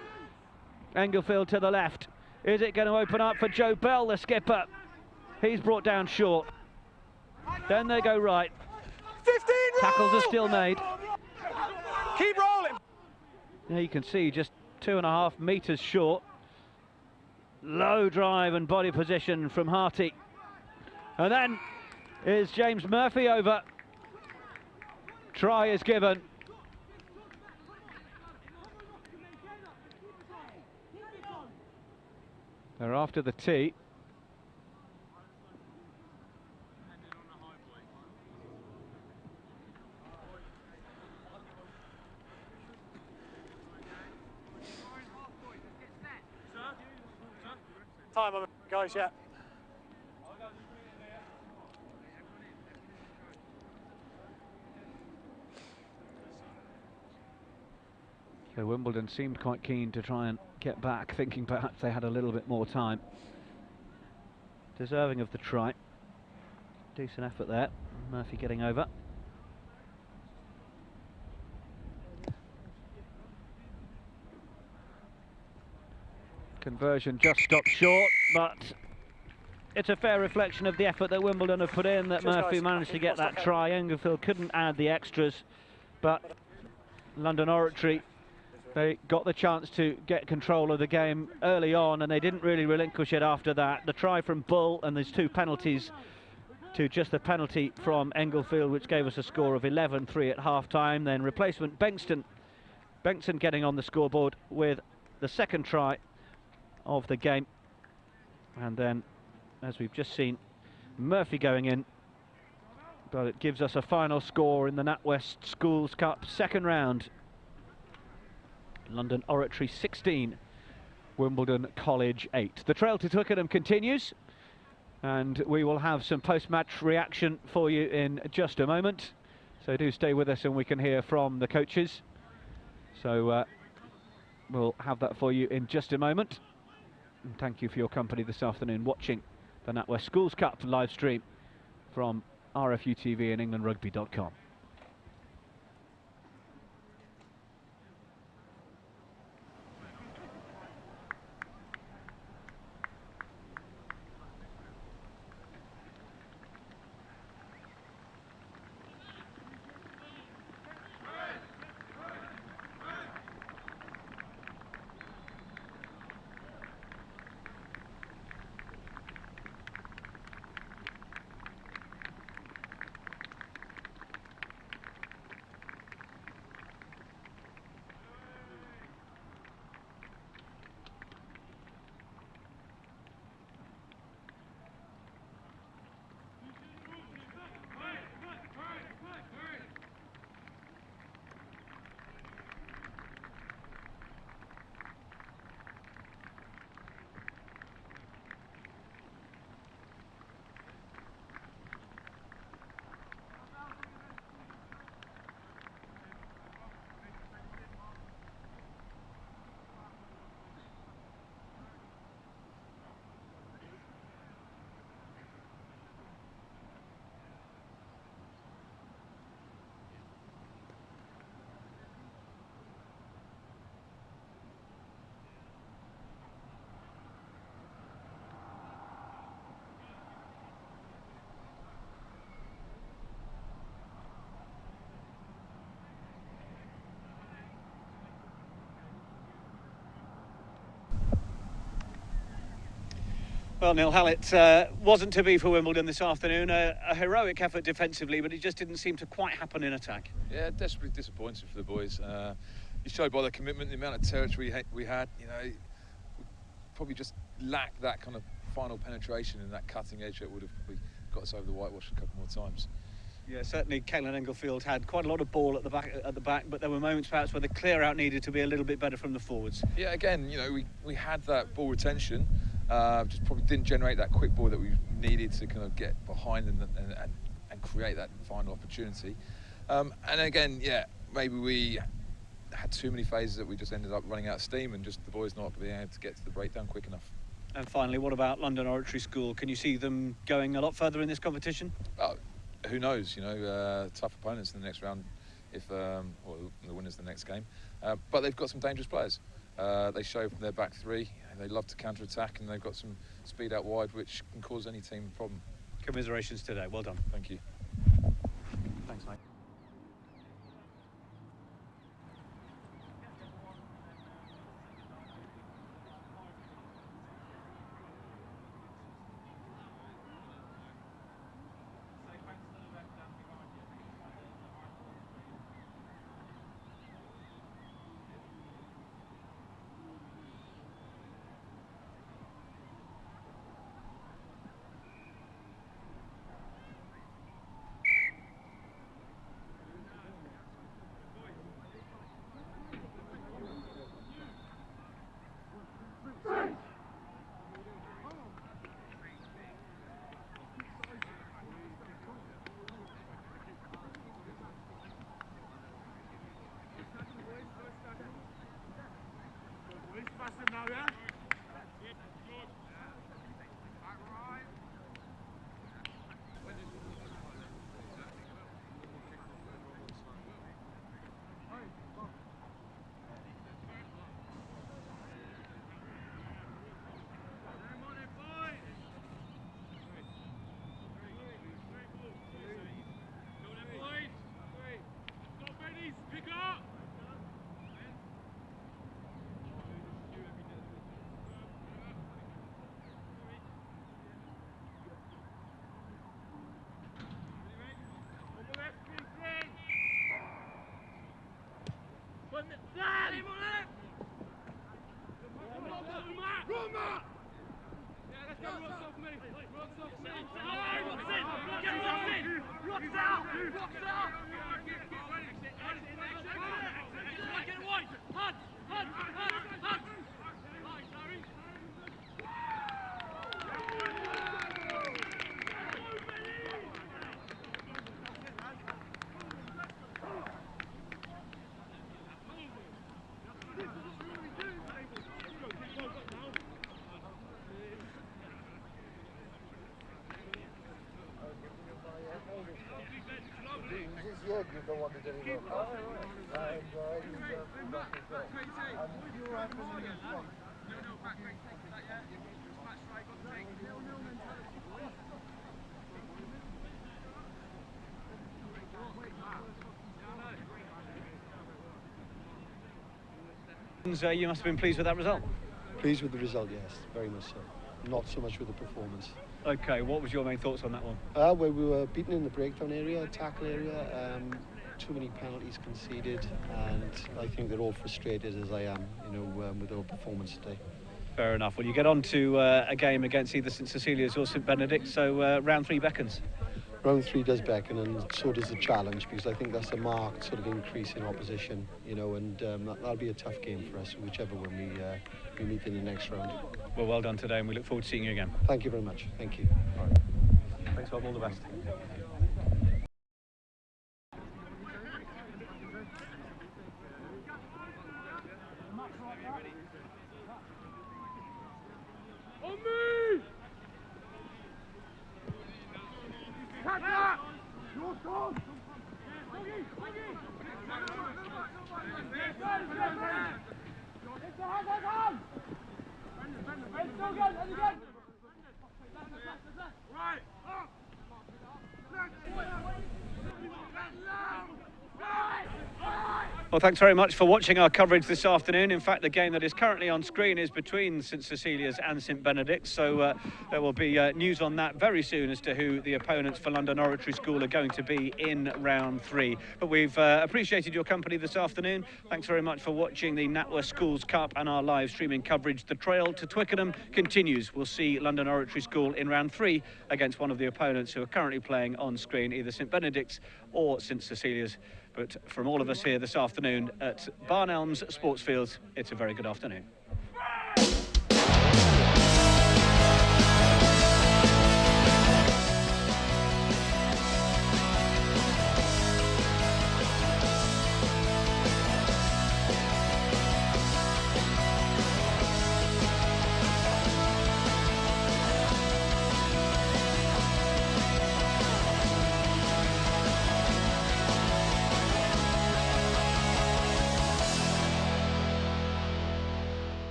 Englefield to the left. Is it going to open up for Joe Bell, the skipper? He's brought down short. Then they go right. 15, Tackles roll! are still made. Keep rolling. There you can see just 2.5 metres short. Low drive and body position from Harty. And then is James Murphy over. Try is given. They're after the tee. Time on it, guys, yeah. So Wimbledon seemed quite keen to try and get back, thinking perhaps they had a little bit more time. Deserving of the try. Decent effort there. Murphy getting over. Conversion just stopped short, but it's a fair reflection of the effort that Wimbledon have put in that Cheers, Murphy guys. managed to get that try. Engelfield couldn't add the extras, but London Oratory, they got the chance to get control of the game early on, and they didn't really relinquish it after that. The try from Bull, and there's 2 penalties to just the penalty from Engelfield, which gave us a score of 11-3 at half-time. Then replacement Bengtson getting on the scoreboard with the second try of the game. And then, as we've just seen, Murphy going in. But it gives us a final score in the NatWest Schools Cup second round. London Oratory 16, Wimbledon College 8. The trail to Twickenham continues, and we will have some post-match reaction for you in just a moment. So do stay with us and we can hear from the coaches. So we'll have that for you in just a moment. And thank you for your company this afternoon watching the NatWest Schools Cup live stream from RFU TV and EnglandRugby.com. Well, Neil Hallett wasn't to be for Wimbledon this afternoon. A heroic effort defensively, but it just didn't seem to quite happen in attack. Yeah, desperately disappointing for the boys. You showed by their commitment, the amount of territory we had. You know, we probably just lacked that kind of final penetration and that cutting edge that would have probably got us over the whitewash a couple more times. Yeah, certainly Caelan Engelfield had quite a lot of ball at the back, but there were moments perhaps where the clear out needed to be a little bit better from the forwards. Yeah, again, you know, we had that ball retention, just probably didn't generate that quick ball that we needed to kind of get behind and create that final opportunity. And again, yeah, maybe we had too many phases that we just ended up running out of steam and just the boys not being able to get to the breakdown quick enough. And finally, what about London Oratory School? Can you see them going a lot further in this competition? Who knows, you know, tough opponents in the next round if the winners the next game. But they've got some dangerous players. They show from their back three, they love to counter-attack, and they've got some speed out wide which can cause any team a problem. Commiserations today, well done. Thank you. Thanks, mate. You must have been pleased with that result. Pleased with the result, yes, very much so. Not so much with the performance. Okay, what was your main thoughts on that one? Well, we were beaten in the breakdown area, tackle area, too many penalties conceded, and I think they're all frustrated, as I am, with our performance today. Fair enough. Well, you get on to a game against either St Cecilia's or St Benedict, so round 3 beckons. Round 3 does beckon, and so does the challenge, because I think that's a marked sort of increase in opposition, and that'll be a tough game for us, whichever one we meet in the next round. Well done today, and we look forward to seeing you again. Thank you very much. Thank you. All right. Thanks, Bob. All the best. On me! Catch that! Your son! Right! Well, thanks very much for watching our coverage this afternoon. In fact, the game that is currently on screen is between St Cecilia's and St Benedict's, so there will be news on that very soon as to who the opponents for London Oratory School are going to be in round 3. But we've appreciated your company this afternoon. Thanks very much for watching the NatWest Schools Cup and our live streaming coverage. The trail to Twickenham continues. We'll see London Oratory School in round 3 against one of the opponents who are currently playing on screen, either St Benedict's or St Cecilia's. But from all of us here this afternoon at Barn Elms Sports Fields, it's a very good afternoon.